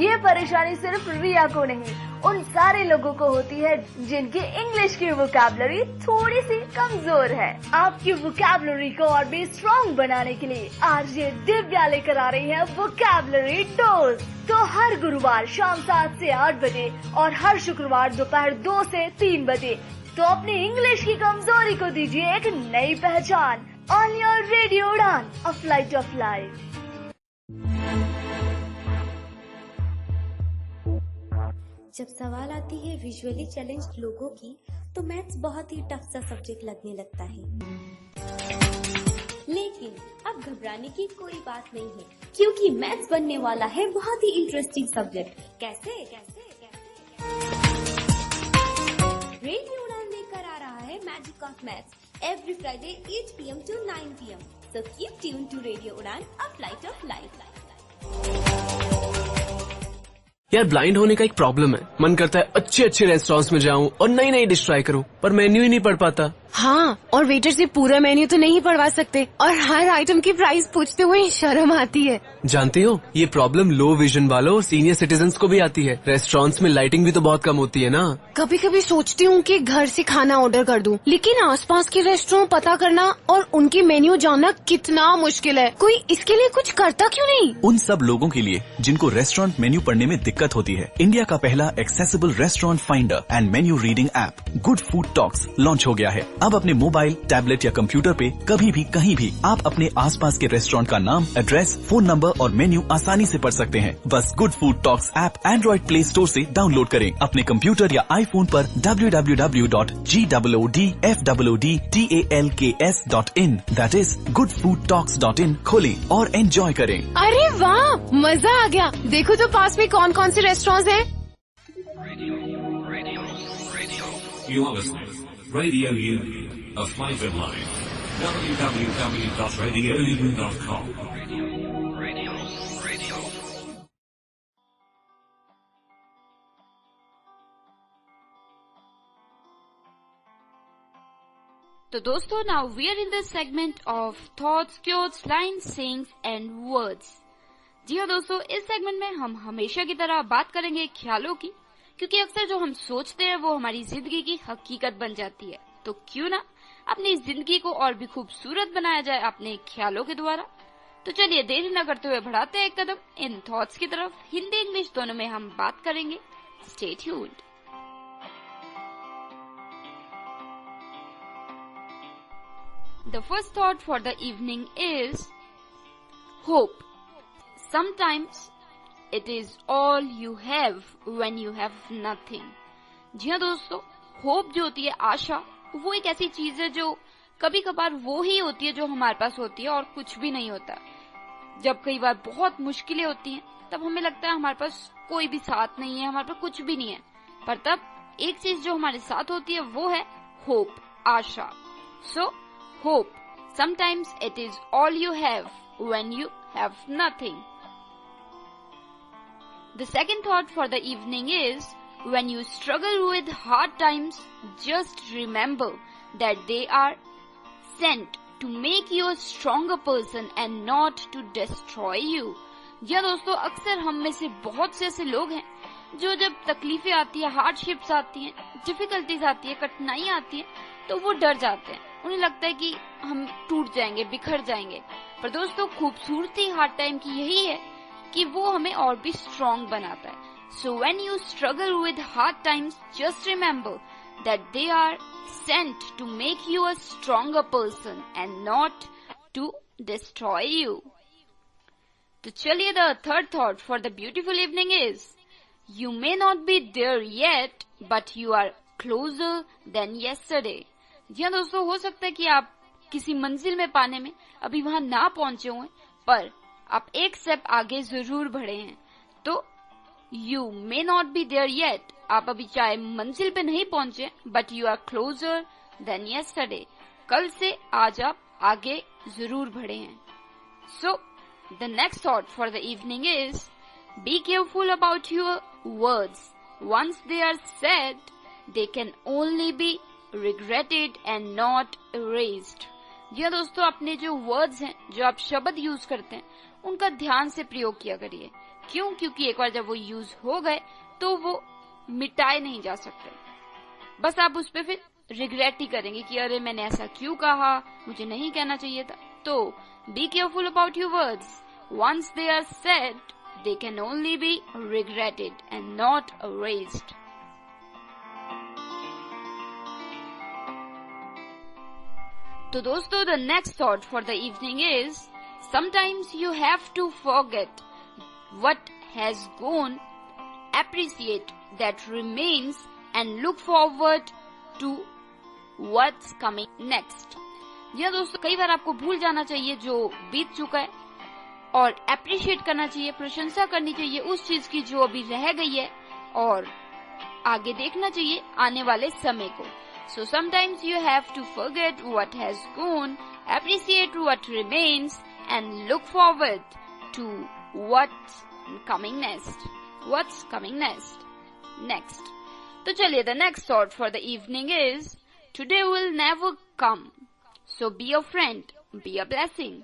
ये परेशानी सिर्फ रिया को नहीं, उन सारे लोगों को होती है जिनकी इंग्लिश की वोकैबुलरी थोड़ी सी कमजोर है। आपकी वोकैबुलरी को और भी स्ट्रॉन्ग बनाने के लिए आरजे दिव्या लेकर आ रही है वोकैबुलरी डोज। तो हर गुरुवार शाम 7 से 8 बजे और हर शुक्रवार दोपहर 2 से 3 बजे तो अपनी इंग्लिश की कमजोरी को दीजिए एक नई पहचान। ऑन योर रेडियो उड़ान, अ फ्लाइट ऑफ लाइफ। जब सवाल आती है विजुअली चैलेंज्ड लोगों की, तो मैथ्स बहुत ही टफ सा सब्जेक्ट लगने लगता है। लेकिन अब घबराने की कोई बात नहीं है, क्योंकि मैथ्स बनने वाला है बहुत ही इंटरेस्टिंग सब्जेक्ट। कैसे? रेडियो उड़ान लेकर आ रहा है magic of maths every Friday 8 PM to 9 PM। So keep tuned to Radio Udaan, a flight of life. यार ब्लाइंड होने का एक प्रॉब्लम है, मन करता है अच्छे अच्छे रेस्टोरेंट्स में जाऊं और नई नई डिश ट्राई करूं, पर मेन्यू ही नहीं पढ़ पाता। हाँ, और वेटर से पूरा मेन्यू तो नहीं पढ़वा सकते और हर आइटम की प्राइस पूछते हुए शर्म आती है। जानती हो, ये प्रॉब्लम लो विजन वालों और सीनियर सिटीजन्स को भी आती है। रेस्टोरेंट्स में लाइटिंग भी तो बहुत कम होती है ना। कभी कभी सोचती हूँ कि घर से खाना ऑर्डर कर दूं, लेकिन आसपास के रेस्टोरेंट पता करना और उनकी मेन्यू जानना कितना मुश्किल है। कोई इसके लिए कुछ करता क्यों नहीं? उन सब लोगों के लिए जिनको रेस्टोरेंट मेन्यू पढ़ने में दिक्कत होती है, इंडिया का पहला accessible restaurant finder and menu reading app good food talks launch हो गया है। अब अपने मोबाइल, टैबलेट या कंप्यूटर पे कभी भी कहीं भी आप अपने आसपास के रेस्टोरेंट का नाम, एड्रेस, फोन नंबर और मेन्यू आसानी से पढ़ सकते हैं। बस good food talks app Android play store से डाउनलोड करें। अपने कंप्यूटर या आईफोन पर www.goodfoodtalks.in that is goodfoodtalks.in खोलें और एंजॉय करें। अरे वाह, मजा आ गया। देखो तो पास में कौन कौन से रेस्टोरेंट हैं। You are listening Radio Udaan, a flight of life. www.radioudaan.com. तो दोस्तों, now we are in the segment of thoughts, quotes, lines, sayings and words. जी हाँ दोस्तों, इस सेगमेंट में हम हमेशा की तरह बात करेंगे ख्यालों की, क्योंकि अक्सर जो हम सोचते हैं वो हमारी जिंदगी की हकीकत बन जाती है। तो क्यों ना अपनी जिंदगी को और भी खूबसूरत बनाया जाए अपने ख्यालों के द्वारा। तो चलिए देरी न करते हुए बढ़ाते हैं एक कदम इन थॉट्स की तरफ। हिंदी इंग्लिश दोनों में हम बात करेंगे। Stay tuned. The first thought for the evening is hope. Sometimes it is all you have when you have nothing. जी हाँ दोस्तों, होप जो होती है, आशा, वो एक ऐसी चीज है जो कभी कभार वो ही होती है जो हमारे पास होती है और कुछ भी नहीं होता। जब कई बार बहुत मुश्किलें होती हैं, तब हमें लगता है हमारे पास कोई भी साथ नहीं है, हमारे पास कुछ भी नहीं है, पर तब एक चीज जो हमारे साथ होती है वो है hope, Asha. So hope. Sometimes it is all you have when you have nothing. The second thought for the evening is, when you struggle with hard times, just remember that they are sent to make you a stronger person and not to destroy you. जी दोस्तों, अक्सर हम में से बहुत से ऐसे लोग हैं जो जब तकलीफें आती है, हार्डशिप्स आती हैं, डिफिकल्टीज आती है, कठिनाइयां आती है, तो वो डर जाते हैं। उन्हें लगता है कि हम टूट जाएंगे, बिखर जाएंगे। पर दोस्तों, खूबसूरती हार्ड टाइम की यही है कि वो हमें और भी स्ट्रॉन्ग बनाता है। So when you struggle with hard times, just remember that they are sent to make you a stronger person and not to destroy you. तो चलिए, the third thought for the beautiful evening is, you may not be there yet, but you are closer than yesterday. जी हाँ दोस्तों, हो सकता है कि आप किसी मंजिल में पाने में अभी वहाँ ना पहुंचे हुए, पर आप एक स्टेप आगे जरूर बढ़े हैं। तो you may not be there yet, आप अभी चाहे मंजिल पे नहीं पहुंचे, but you are closer than yesterday, कल से आज आप आगे जरूर बढ़े हैं। So the next thought for the evening is, be careful about your words, once they are said they can only be regretted and not erased. जी हाँ दोस्तों, अपने जो वर्ड्स हैं, जो आप शब्द यूज करते हैं, उनका ध्यान से प्रयोग किया करिए। क्यों? क्योंकि एक बार जब वो यूज हो गए तो वो मिटाए नहीं जा सकते। बस आप उस पर फिर रिग्रेट ही करेंगे कि अरे मैंने ऐसा क्यों कहा, मुझे नहीं कहना चाहिए था। तो be careful about your words, once they are said they can only be regretted and not erased. तो दोस्तों, the next thought for the evening is, sometimes you have to forget what has gone, appreciate that remains and look forward to what's coming next. जी दोस्तों, कई बार आपको भूल जाना चाहिए जो बीत चुका है और अप्रिशिएट करना चाहिए, प्रशंसा करनी चाहिए उस चीज की जो अभी रह गई है और आगे देखना चाहिए आने वाले समय को। So sometimes you have to forget what has gone, appreciate what remains and look forward to what's coming next. what's coming next. तो चलिए, the next thought for the evening is, today will never come, so be a friend, be a blessing.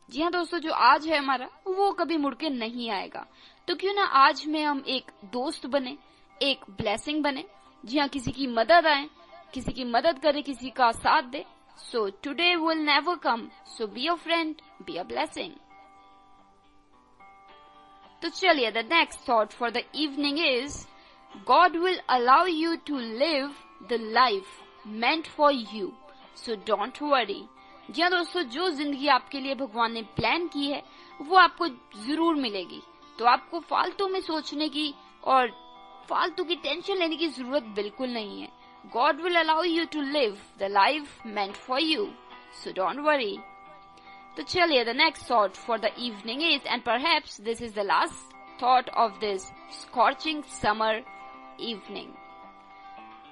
जी हाँ दोस्तों, जो आज है हमारा वो कभी मुड़ के नहीं आएगा, तो क्यों ना आज में हम एक दोस्त बने, एक ब्लेसिंग बने. जी हाँ, किसी की मदद आए, किसी की मदद करे, किसी का साथ दे. So today will never come, so be a friend, be a blessing. तो चलिए, the next thought for the evening is, God will allow you to live the life meant for you, so don't worry. जी हाँ दोस्तों, जो जिंदगी आपके लिए भगवान ने प्लान की है वो आपको जरूर मिलेगी, तो आपको फालतू में सोचने की और फालतू की टेंशन लेने की जरूरत बिल्कुल नहीं है. God will allow you to live the life meant for you, so don't worry. तो चलिए, the next thought for the evening is, and perhaps this is the last thought of this scorching summer evening.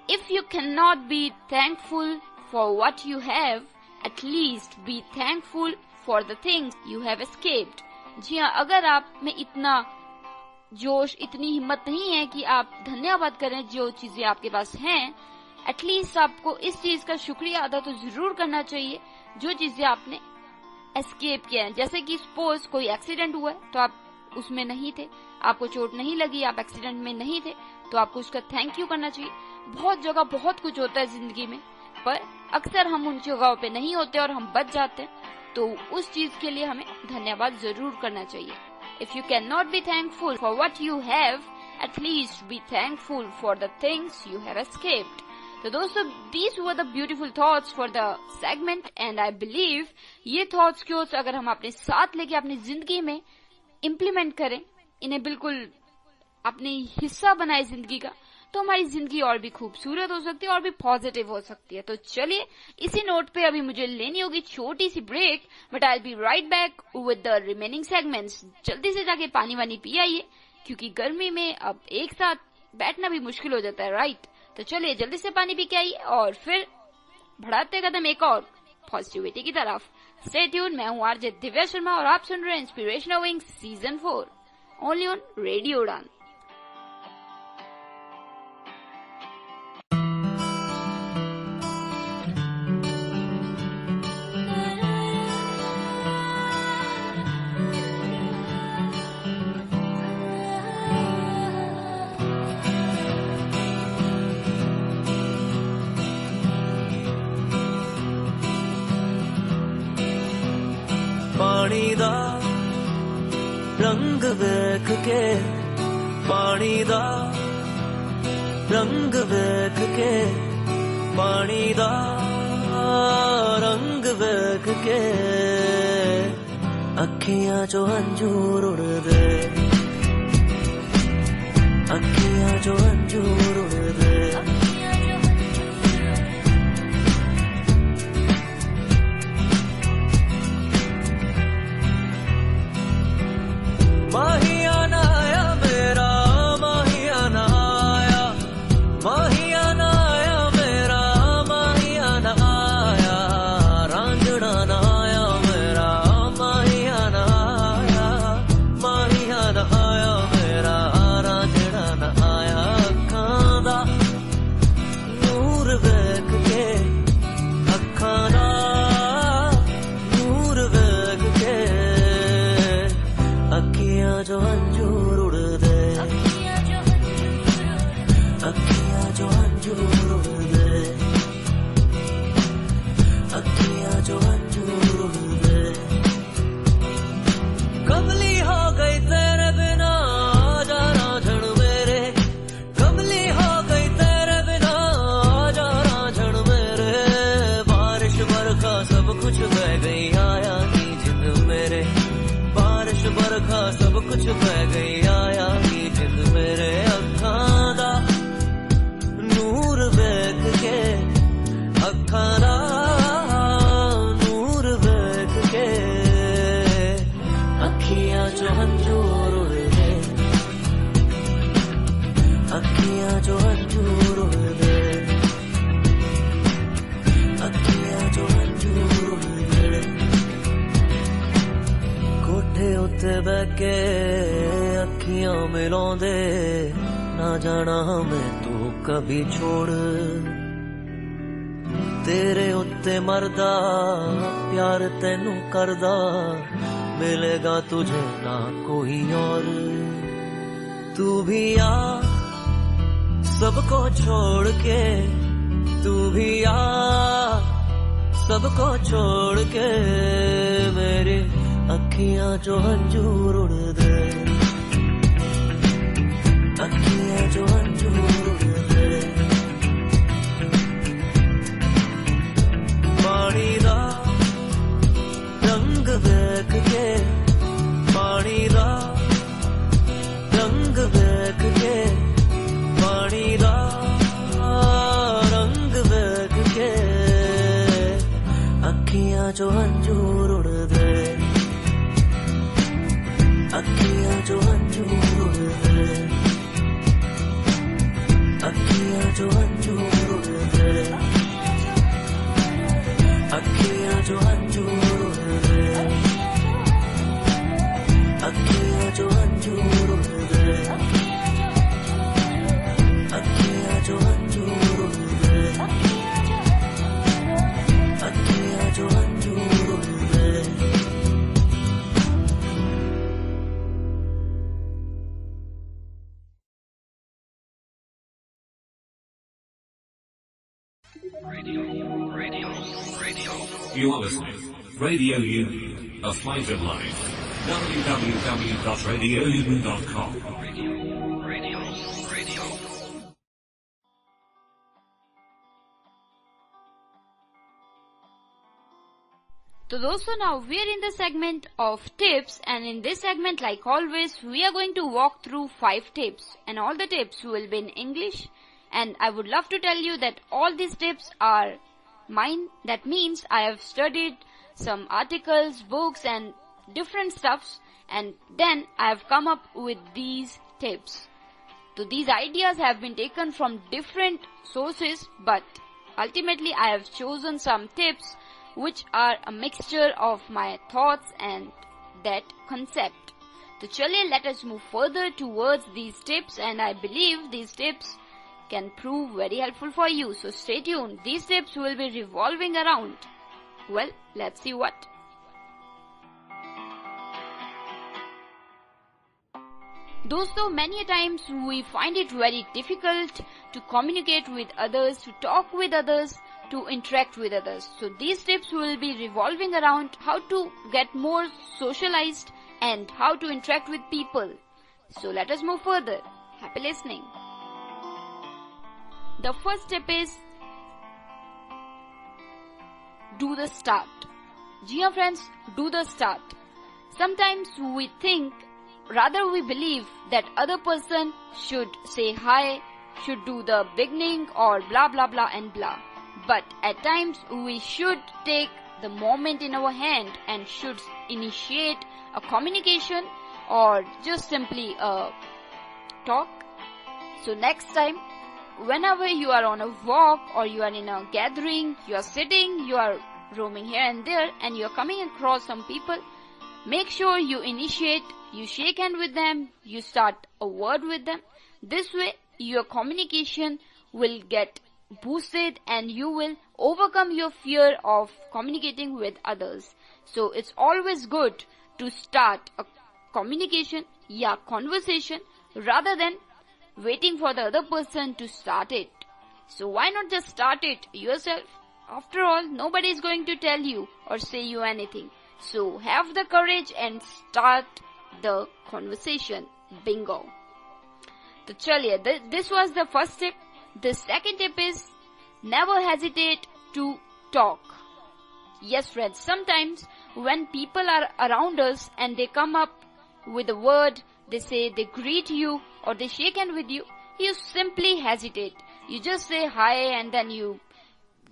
If you cannot be thankful for what you have, at least be thankful for the things you have escaped. जी हाँ, अगर आप में इतना जोश, इतनी हिम्मत नहीं है कि आप धन्यवाद करें जो चीजें आपके पास हैं, एटलीस्ट आपको इस चीज का शुक्रिया अदा तो जरूर करना चाहिए जो चीजें आपने एस्केप किया है. जैसे कि सपोज कोई एक्सीडेंट हुआ है तो आप उसमें नहीं थे, आपको चोट नहीं लगी, आप एक्सीडेंट में नहीं थे, तो आपको उसका थैंक यू करना चाहिए. बहुत जगह बहुत कुछ होता है जिंदगी में, पर अक्सर हम उन जगहों पे नहीं होते और हम बच जाते हैं, तो उस चीज के लिए हमें धन्यवाद जरूर करना चाहिए. If you cannot be thankful for what you have, at least be thankful for the things you have escaped. तो दोस्तों, these were the beautiful thoughts for the segment, and I believe ये thoughts को अगर हम अपने साथ लेके अपनी जिंदगी में implement करें, इन्हें बिल्कुल अपने हिस्सा बनाए जिंदगी का, तो हमारी जिंदगी और भी खूबसूरत हो सकती है और भी पॉजिटिव हो सकती है. तो चलिए, इसी नोट पे अभी मुझे लेनी होगी छोटी सी break, but I be right back with the remaining segments. जल्दी से जाके पानी वानी पी आइए, क्योंकि गर्मी में अब एक साथ बैठना भी मुश्किल हो जाता है, राइट? तो चलिए जल्दी से पानी पी के आइए और फिर बढ़ाते कदम एक और पॉजिटिविटी की तरफ. स्टे ट्यून, मैं हूँ आरजे दिव्या शर्मा और आप सुन रहे हैं inspirational wings season 4 only on radio उड़ान. पानी दा रंग वेख के, पानी दा रंग वेख के, पानी दा रंग वेख के, अखियां जो अंजूर उड़ दे, अखियां जो अंजूर उड़ दे. माहियाना आया मेरा, माहियाना आया, माहियाना आया मेरा, माहियाना आया, रांझड़ा ना आया मेरा, माहियाना आया, माहियाना आया मेरा, रांझड़ा ना आया. अखां दा नूर वेख के, अखां दा नूर वेख के, अखियां जो अंजूर उड़ दे, अखियां जो कभी छोड़ तेरे उत्ते मरदा प्यार तैनू करदा मिलेगा तुझे ना कोई और तू भी आ सबको छोड़ के तू भी आ सबको छोड़ के मेरी अखियां जो हंजूर उड़ दे अखियां जो हंजूर उड़ दे पानी दा रंग देख के पानी दा रंग देख के पानी दा रंग देख के अखियां जो हंजूर उड़ दे अखियां जो हंजूर उड़ दे अखियां जो हंजूर उड़ दे अखियां जो हंजूर उड़ दे अखियां जो हंजूर उड़ दे अखियां जो हंजूर उड़ दे अखियां जो हंजूर उड़ दे You are listening. Radio Udaan, a flight of life. www.radioudaan.com. So dosto, now we are in the segment of tips, and in this segment, like always, we are going to walk through 5 tips, and all the tips will be in English. And I would love to tell you that all these tips are mine. That means I have studied some articles, books and different stuffs, and then I have come up with these tips. So these ideas have been taken from different sources, but ultimately I have chosen some tips which are a mixture of my thoughts and that concept. So chaliye, let us move further towards these tips, and I believe these tips can prove very helpful for you. So stay tuned. These tips will be revolving around, well, let's see what. Dosto, many a times we find it very difficult to communicate with others, to talk with others, to interact with others. So these tips will be revolving around how to get more socialized and how to interact with people. So let us move further. Happy listening. The first tip is do the start. जी हाँ friends, do the start. Sometimes we think, rather we believe that other person should say hi, should do the beginning or blah blah blah and blah. But at times we should take the moment in our hand and should initiate a communication or just simply a talk. So next time, whenever you are on a walk or you are in a gathering, you are sitting, you are roaming here and there and you are coming across some people, make sure you initiate, you shake hand with them, you start a word with them. This way your communication will get boosted and you will overcome your fear of communicating with others. So it's always good to start a communication, conversation, rather than waiting for the other person to start it. So why not just start it yourself? After all, nobody is going to tell you or say you anything. So have the courage and start the conversation. Bingo. So chaliye, this was the first tip. The second tip is never hesitate to talk. Yes friends, sometimes when people are around us and they come up with a word, they say, they greet you or they shake hand with you, you simply hesitate. You just say hi and then you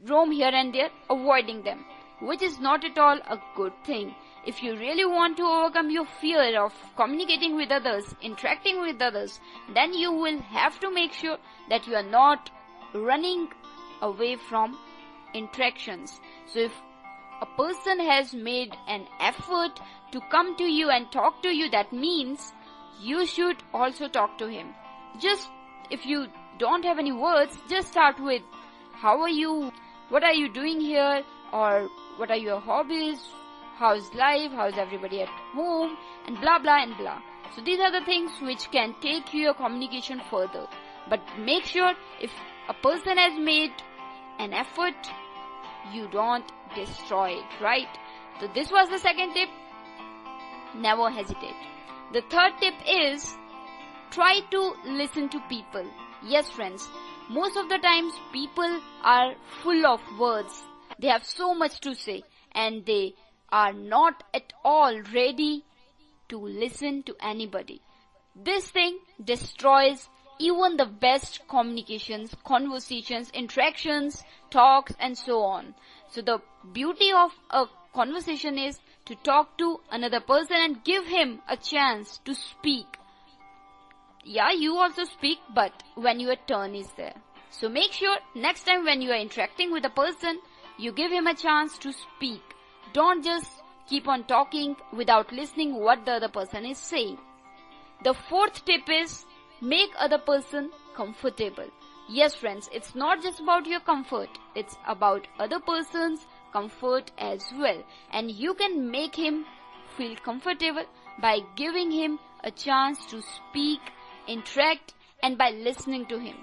roam here and there avoiding them, which is not at all a good thing. If you really want to overcome your fear of communicating with others, interacting with others, then you will have to make sure that you are not running away from interactions. So if a person has made an effort to come to you and talk to you, that means you should also talk to him. Just if you don't have any words, just start with, how are you? What are you doing here? Or what are your hobbies? How's life? How's everybody at home? And blah blah and blah. So these are the things which can take your communication further. But make sure if a person has made an effort, you don't destroy it, right? So this was the second tip. Never hesitate. The third tip is, try to listen to people. Yes, friends, most of the times people are full of words. They have so much to say and they are not at all ready to listen to anybody. This thing destroys even the best communications, conversations, interactions, talks and so on. So the beauty of a conversation is to talk to another person and give him a chance to speak. Yeah, you also speak, but when your turn is there. So make sure next time when you are interacting with a person, you give him a chance to speak. Don't just keep on talking without listening what the other person is saying. The fourth tip is, make other person comfortable. Yes, friends, it's not just about your comfort. It's about other person's comfort as well. And you can make him feel comfortable by giving him a chance to speak, interact, and by listening to him.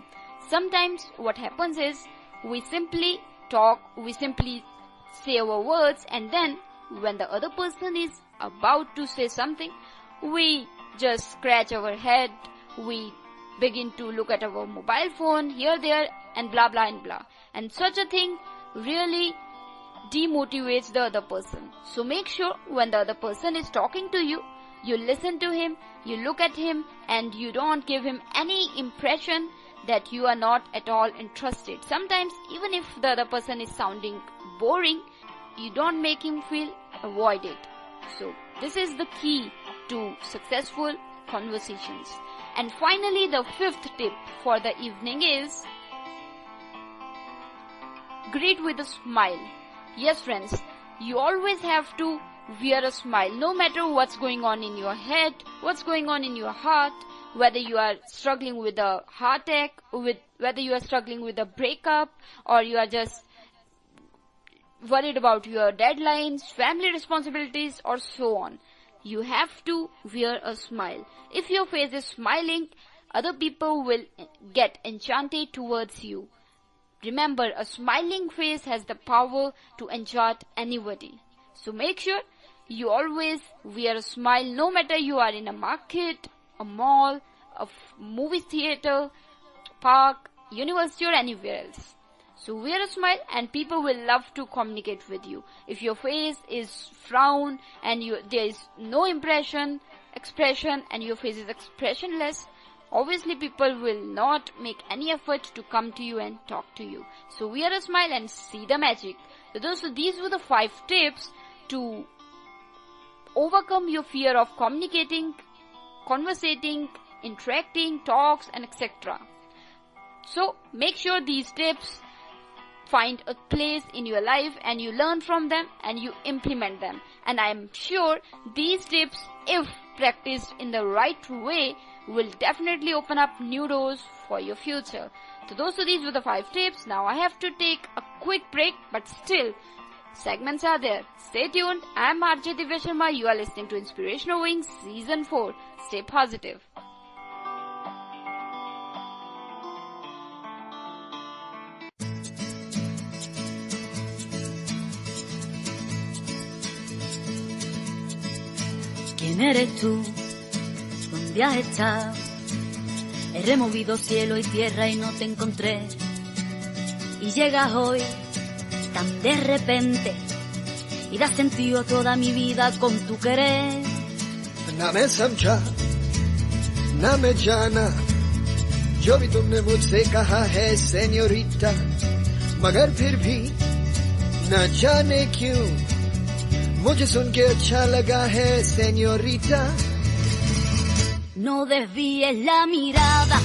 Sometimes what happens is, we simply talk, we simply say our words, and then when the other person is about to say something, we just scratch our head, we begin to look at our mobile phone here, there, and blah blah and blah. And such a thing really demotivates the other person. So make sure when the other person is talking to you, you listen to him, you look at him, and you don't give him any impression that you are not at all interested. Sometimes even if the other person is sounding boring, you don't make him feel avoided. So this is the key to successful conversations. And finally, the fifth tip for the evening is, greet with a smile. Yes, friends, you always have to wear a smile, no matter what's going on in your head, what's going on in your heart, whether you are struggling with a heart attack, whether you are struggling with a breakup, or you are just worried about your deadlines, family responsibilities, or so on. You have to wear a smile. If your face is smiling, other people will get enchanted towards you. Remember, a smiling face has the power to enchant anybody. So make sure you always wear a smile, no matter you are in a market, a mall, a movie theater, park, university, or anywhere else. So wear a smile and people will love to communicate with you. If your face is frown and there is no expression and your face is expressionless, obviously people will not make any effort to come to you and talk to you. So wear a smile and see the magic. So these were the 5 tips to overcome your fear of communicating, conversating, interacting, talks, and etc. So make sure these tips find a place in your life and you learn from them and you implement them. And I am sure these tips, if practiced in the right way, will definitely open up new doors for your future. So these were the 5 tips. Now I have to take a quick break, but still segments are there. Stay tuned. I am RJ Divya Sharma. You are listening to Inspirational Wings Season 4. Stay positive. ¿Quién eres tú? ¿Dónde has estado? He removido cielo y tierra y no te encontré. Y llegas hoy tan de repente y das sentido a toda mi vida con tu querer. ना मैं समझा ना मैं जाना जो भी तुमने मुझसे कहा है सेन्योरिटा, मगर फिर भी न जाने क्यों मुझे सुन के अच्छा लगा है señorita. No desvíes la mirada,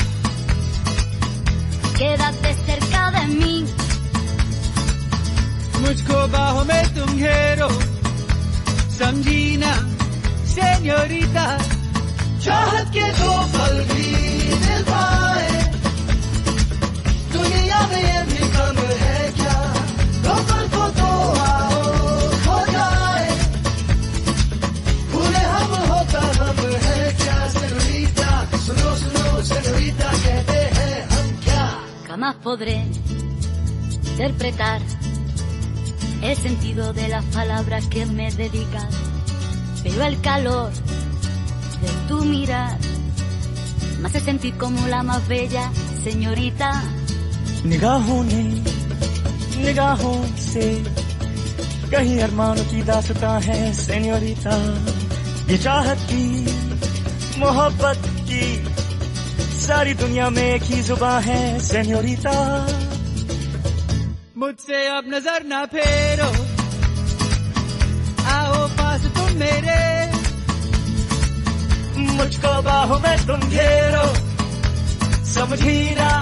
quédate cerca de mí. मुझको बाहों में तुम घेरो, समझी ना señorita. चाहत के 2 पल भी दिल पाए, podré interpretar el sentido de las palabras que me dedicas, pero el calor de tu mirar me hace sentir como la más bella señorita. निगाहों ने निगाहों से कहीं अरमानों की दास्तां है सेन्योरिटा, ये चाहत की मोहब्बत की सारी दुनिया में एक ही जुबान है सेन्योरिटा। मुझसे अब नजर ना फेरो, आओ पास तुम मेरे, मुझको बाहों में तुम घेरो, समझी ना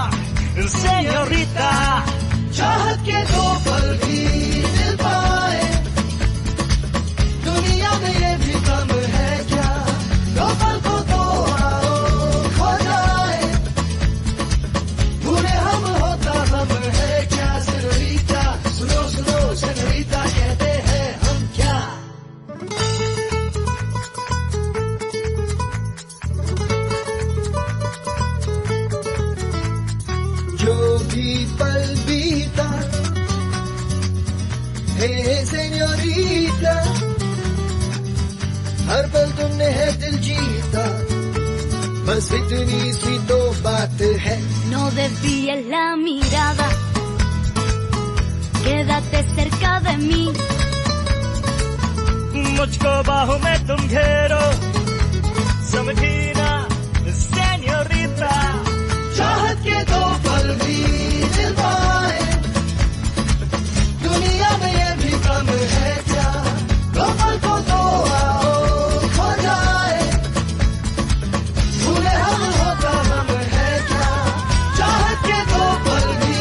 सेन्योरिटा। चाहत के दो पल भी मिल पाए, दुनिया में ये भी कम है क्या, दो पल को तो आओ खो जाए, भूले हम होता हम है क्या सेन्योरिटा। सुनो सुनो सेन्योरिटा कहते हैं हम क्या। जो भी पल बीता हे सेन्योरिटा, हर पल तुमने है दिल जीता, बस इतनी सी तो बात है। No desvíes la mirada, quédate cerca de mí, मुझको बाहों में तुम घेरो, समझी ना सेन्योरिटा। चाहत के दो पल भी मिल पाए, दुनिया में ये भी कम है क्या, दो पल को तो आओ खो जाए, भूले हम होता हम है क्या। चाहत के दो पल भी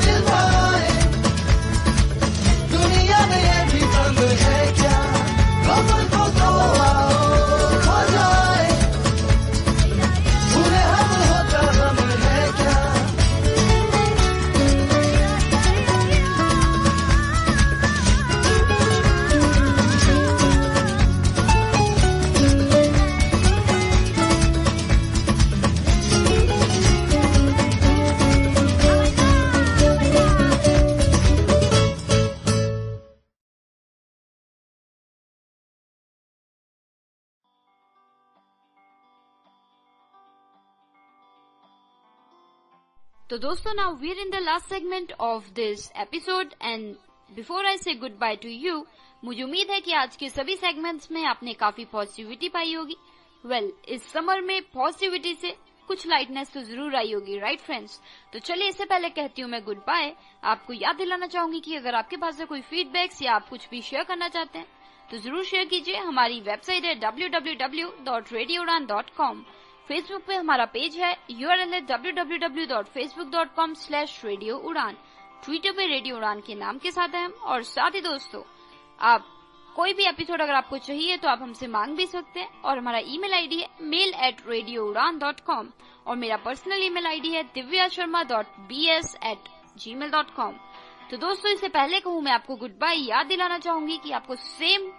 मिल पाए, दुनिया में ये भी कम है क्या, दो पल को तो आओ खो जाए, भूले हम होता हम है क्या। तो दोस्तों, now we're in the last segment of this episode and before I say goodbye to you, मुझे उम्मीद है कि आज के सभी सेगमेंट्स में आपने काफी पॉजिटिविटी पाई होगी। इस समर में पॉजिटिविटी से कुछ लाइटनेस तो जरूर आई होगी, राइट फ्रेंड्स। तो चलिए, इससे पहले कहती हूँ मैं गुड बाय। आपको याद दिलाना चाहूंगी कि अगर आपके पास से कोई फीडबैक्स या आप कुछ भी शेयर करना चाहते हैं तो जरूर शेयर कीजिए। हमारी वेबसाइट है www.radioudan.com। फेसबुक पे हमारा पेज है, URL है www.facebook.com/radioudan। ट्विटर पे रेडियो उड़ान के नाम के साथ है हम। और साथ ही दोस्तों, आप कोई भी एपिसोड अगर आपको चाहिए तो आप हमसे मांग भी सकते हैं। और हमारा ईमेल आईडी है mail@radioudan.com और मेरा पर्सनल ईमेल आईडी है divyasharma.bs@gmail.com। तो दोस्तों, इससे पहले कहूँ मैं आपको गुड बाय याद दिलाना चाहूंगी कि आपको सेम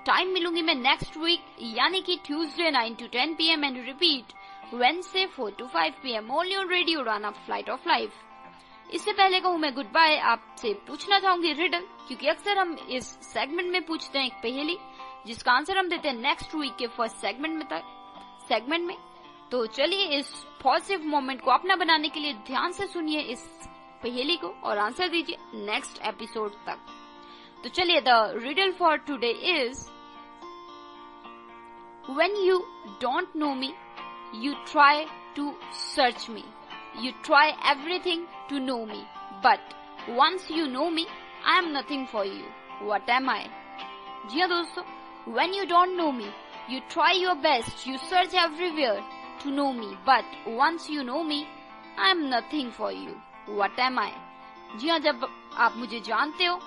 टाइम मिलूंगी मैं नेक्स्ट वीक, यानी कि Tuesday 9 to 10 PM and repeat Wednesday 4 to 5 PM only on radio उड़ान, अ फ्लाइट ऑफ लाइफ। इससे पहले कहूँ मैं गुड बाय, आपसे पूछना चाहूंगी रिडल, क्योंकि अक्सर हम इस सेगमेंट में पूछते हैं एक पहेली जिसका आंसर हम देते हैं नेक्स्ट वीक के फर्स्ट सेगमेंट में। तो चलिए, इस पॉजिटिव मोमेंट को अपना बनाने के लिए ध्यान से सुनिए इस पहेली को और आंसर दीजिए नेक्स्ट एपिसोड तक। तो चलिए, the riddle for today is, when you don't know me you try to search me, you try everything to know me, but once you know me, I am nothing for you. What am I? जी हाँ दोस्तों, when you don't know me, you try your best, you search everywhere to know me, but once you know me, I am nothing for you. What am I? जी हाँ, जब आप मुझे जानते हो,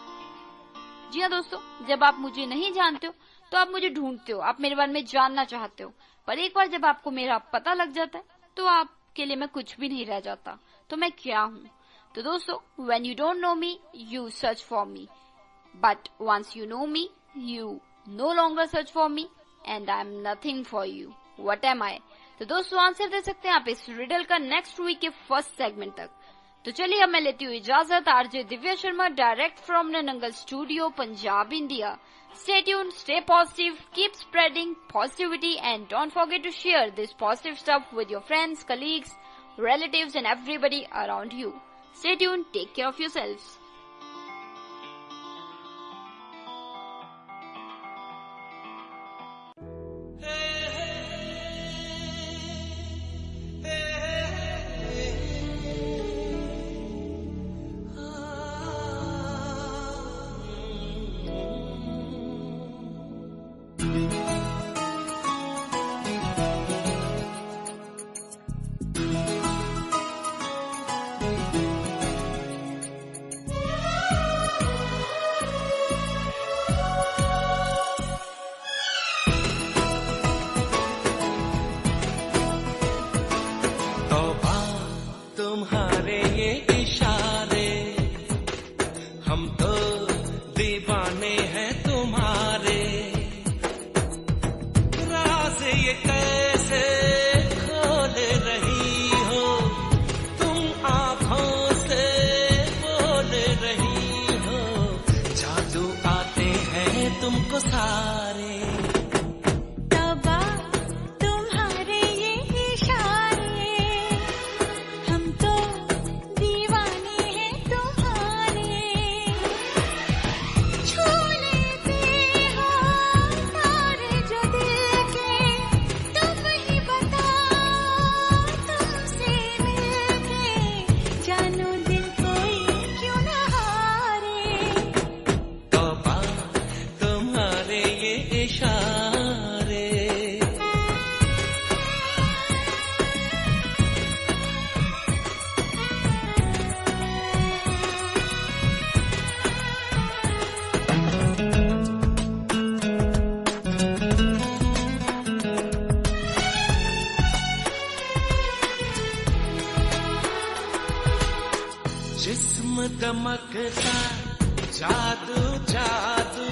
जी हाँ दोस्तों, जब आप मुझे नहीं जानते हो तो आप मुझे ढूंढते हो, आप मेरे बारे में जानना चाहते हो, पर एक बार जब आपको मेरा पता लग जाता है तो आपके लिए मैं कुछ भी नहीं रह जाता। तो मैं क्या हूँ? तो दोस्तों, when you don't know me, you search for me, but once you know me, you no longer search for me, and I am nothing for you. What am I? तो दोस्तों, आंसर दे सकते हैं आप इस रिडल का next week के first segment तक। तो चलिए अब मैं लेती हूँ इजाजत। RJ Divya Sharma direct from Nangal studio, Punjab, India. Stay tuned, stay positive, keep spreading positivity, and don't forget to share this positive stuff with your friends, colleagues, relatives, and everybody around you. Stay tuned, take care of yourselves. दमकता जादू जादू,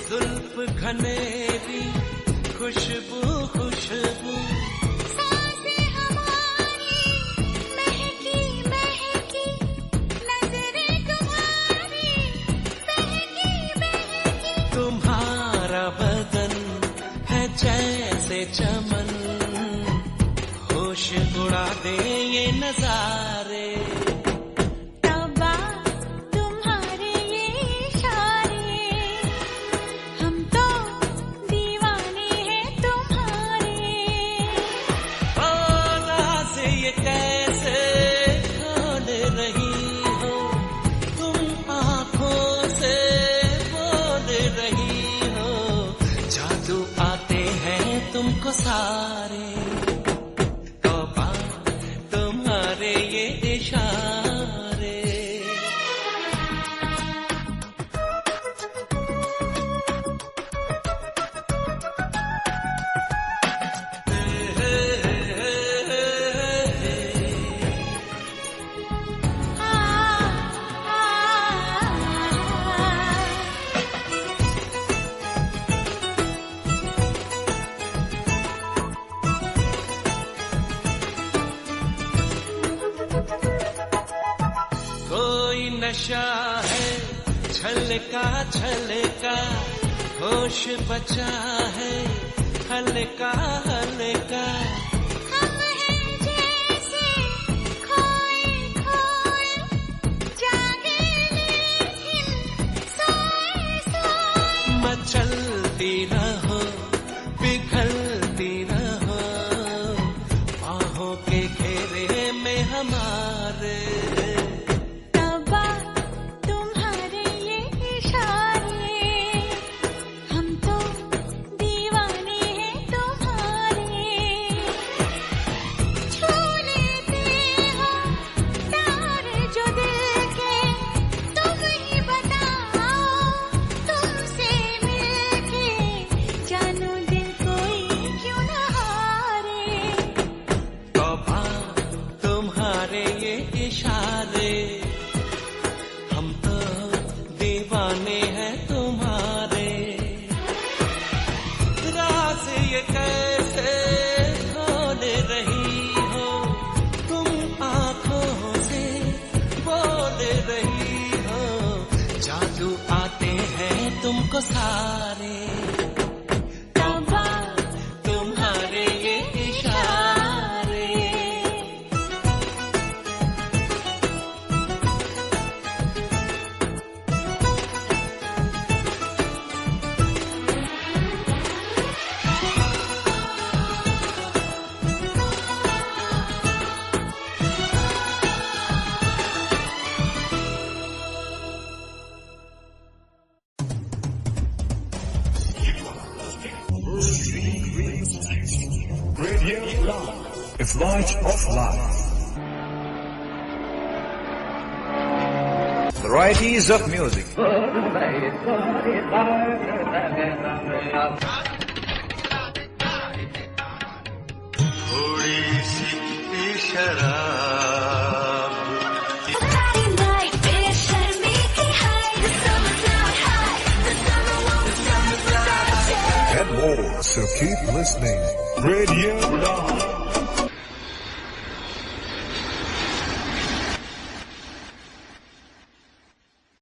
जुल्फ घनेरी, खुशबू खुशबू, सांसें हमारी महकी महकी, नजरें तुम्हारी बहकी बहकी। तुम्हारा बदन है जैसे चमन, होश उड़ा दे ये नजारे। तुमको सारे तौबा तुम्हारे ये इशारे। नशा है छलका छलका, होश बचा है हल्का हल्का। हम हैं जैसे खोए खोए, जागे लेकिन सोए सोए। मचलती रहो पिघलती रहो, बाहों के घेरे में हमारे। जादू आते हैं तुमको सारे, कमाल तुम्हारे ये इशारे। Radio Udaan, a flight of life. Varieties of music. थोड़ी सी शराब and more, so keep listening. Radio Udaan.